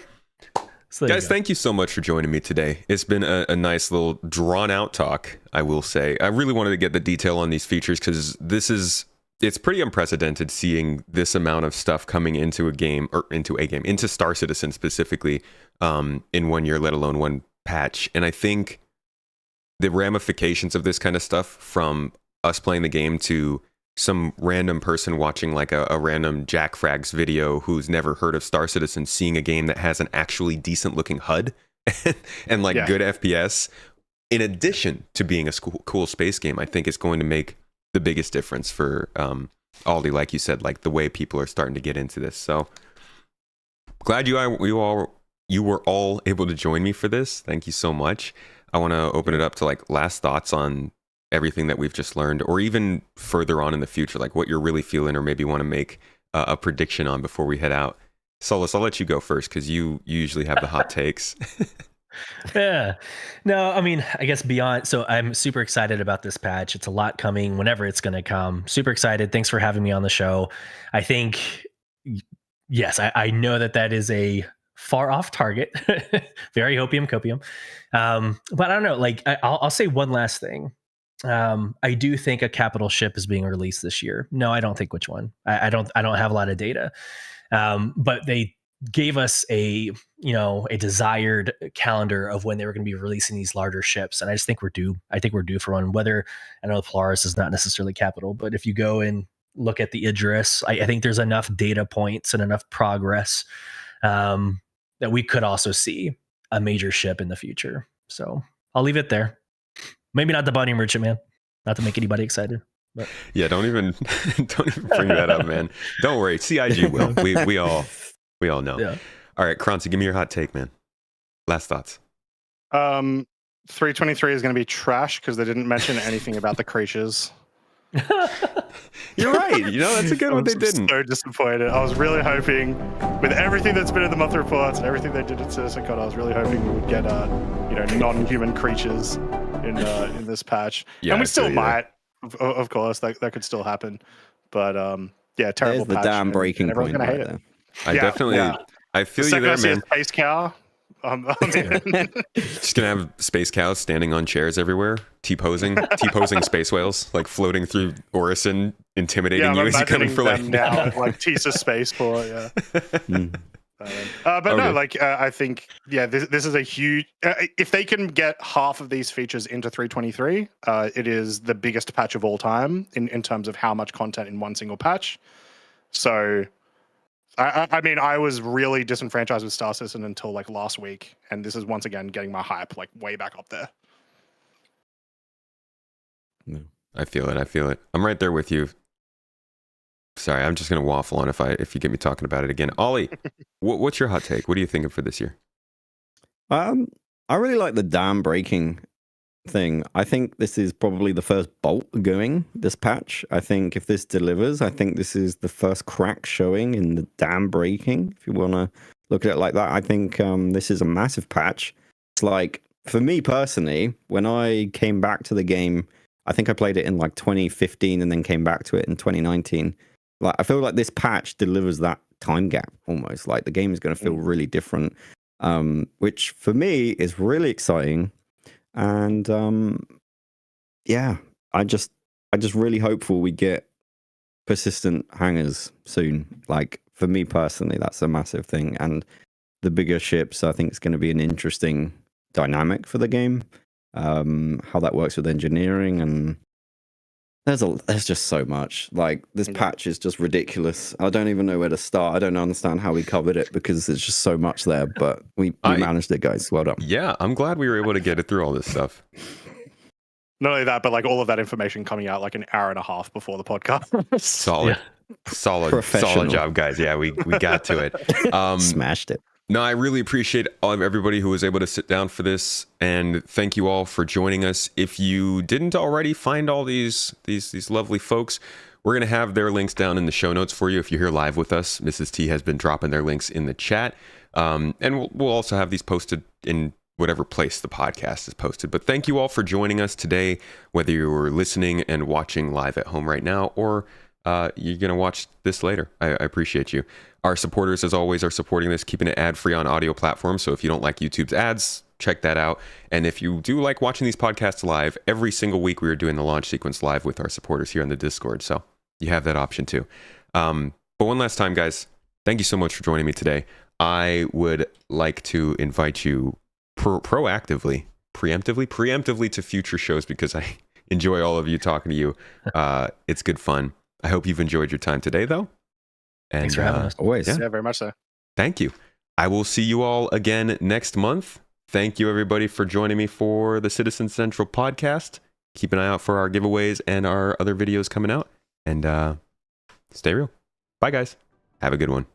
So guys, thank you so much for joining me today. It's been a nice little drawn-out talk, I will say. I really wanted to get the detail on these features because it's pretty unprecedented seeing this amount of stuff coming into into Star Citizen specifically, in 1 year, let alone one patch. And I think the ramifications of this kind of stuff, from us playing the game to some random person watching like a random Jack Frags video who's never heard of Star Citizen, seeing a game that has an actually decent looking HUD and good FPS, in addition to being a cool space game, I think it's going to make the biggest difference for Aldi, like you said, like the way people are starting to get into this. So glad you were all able to join me for this. Thank you so much. I want to open it up to like last thoughts on everything that we've just learned, or even further on in the future, like what you're really feeling, or maybe want to make a prediction on before we head out. Solus, I'll let you go first because you usually have the hot takes. Yeah. No, I mean, I guess beyond. So I'm super excited about this patch. It's a lot coming whenever it's going to come. Super excited. Thanks for having me on the show. I think, yes, I know that is a far off target. Very hopium copium. But I don't know. Like, I'll say one last thing. I do think a capital ship is being released this year. No, I don't think which one. I don't have a lot of data. But they gave us a desired calendar of when they were going to be releasing these larger ships, and I just think we're due. I think we're due for one. Whether I know the Polaris is not necessarily capital, but if you go and look at the Idris, I think there's enough data points and enough progress that we could also see a major ship in the future. So I'll leave it there. Maybe not the Bounty Merchantman, not to make anybody excited. But. Yeah, don't even bring that up, man. Don't worry, CIG will. We all know. Yeah. All right, Croncy, give me your hot take, man. Last thoughts. 323 is going to be trash because they didn't mention anything about the creatures. You're right. That's a good one. They didn't. So disappointed. I was really hoping, with everything that's been in the month reports and everything they did at CitizenCon, I was really hoping we would get non-human creatures in this patch, and we still might. Of course, that could still happen, but yeah, terrible. There's the dam breaking point right there. I feel you there, man. Space cow. Just gonna have space cows standing on chairs everywhere, T-posing space whales, like floating through Orison, intimidating you as you're coming for like Tisa Spaceport. Yeah. But okay. No, I think this is a huge. If they can get half of these features into 323, it is the biggest patch of all time in terms of how much content in one single patch. So, I mean, I was really disenfranchised with Star Citizen until like last week, and this is once again getting my hype like way back up there. No, I feel it. I'm right there with you. Sorry, I'm just gonna waffle on if you get me talking about it again. Ollie, what's your hot take? What are you thinking for this year? I really like the dam breaking thing. I think this is probably the first bolt going this patch. I think if this delivers, I think this is the first crack showing in the dam breaking. If you want to look at it like that, I think this is a massive patch. It's like, for me personally, when I came back to the game, I think I played it in like 2015 and then came back to it in 2019. Like, I feel like this patch delivers that time gap almost. Like the game is going to feel really different, which for me is really exciting. And yeah, I just really hopeful we get persistent hangers soon. Like for me personally, that's a massive thing. And the bigger ships, I think it's going to be an interesting dynamic for the game. How that works with engineering, and there's just so much. Like this patch is just ridiculous. I don't even know where to start. I don't understand how we covered it because there's just so much there, but we managed it, guys. Well done. Yeah, I'm glad we were able to get it through all this stuff. Not only that, but like all of that information coming out like an hour and a half before the podcast. Solid job, guys. Yeah, we got to it. Smashed it. No, I really appreciate everybody who was able to sit down for this, and thank you all for joining us. If you didn't already find all these lovely folks, we're going to have their links down in the show notes for you. If you're here live with us, Mrs. T has been dropping their links in the chat, and we'll also have these posted in whatever place the podcast is posted. But thank you all for joining us today, whether you were listening and watching live at home right now, or you're going to watch this later. I appreciate you. Our supporters, as always, are supporting this, keeping it ad-free on audio platforms. So if you don't like YouTube's ads, check that out. And if you do like watching these podcasts live, every single week we are doing the launch sequence live with our supporters here on the Discord. So you have that option too. But one last time, guys, thank you so much for joining me today. I would like to invite you preemptively to future shows because I enjoy all of you talking to you. It's good fun. I hope you've enjoyed your time today, though. And, thanks for having us. Always. Yeah, very much so. Thank you. I will see you all again next month. Thank you, everybody, for joining me for the Citizen Central podcast. Keep an eye out for our giveaways and our other videos coming out. And stay real. Bye, guys. Have a good one.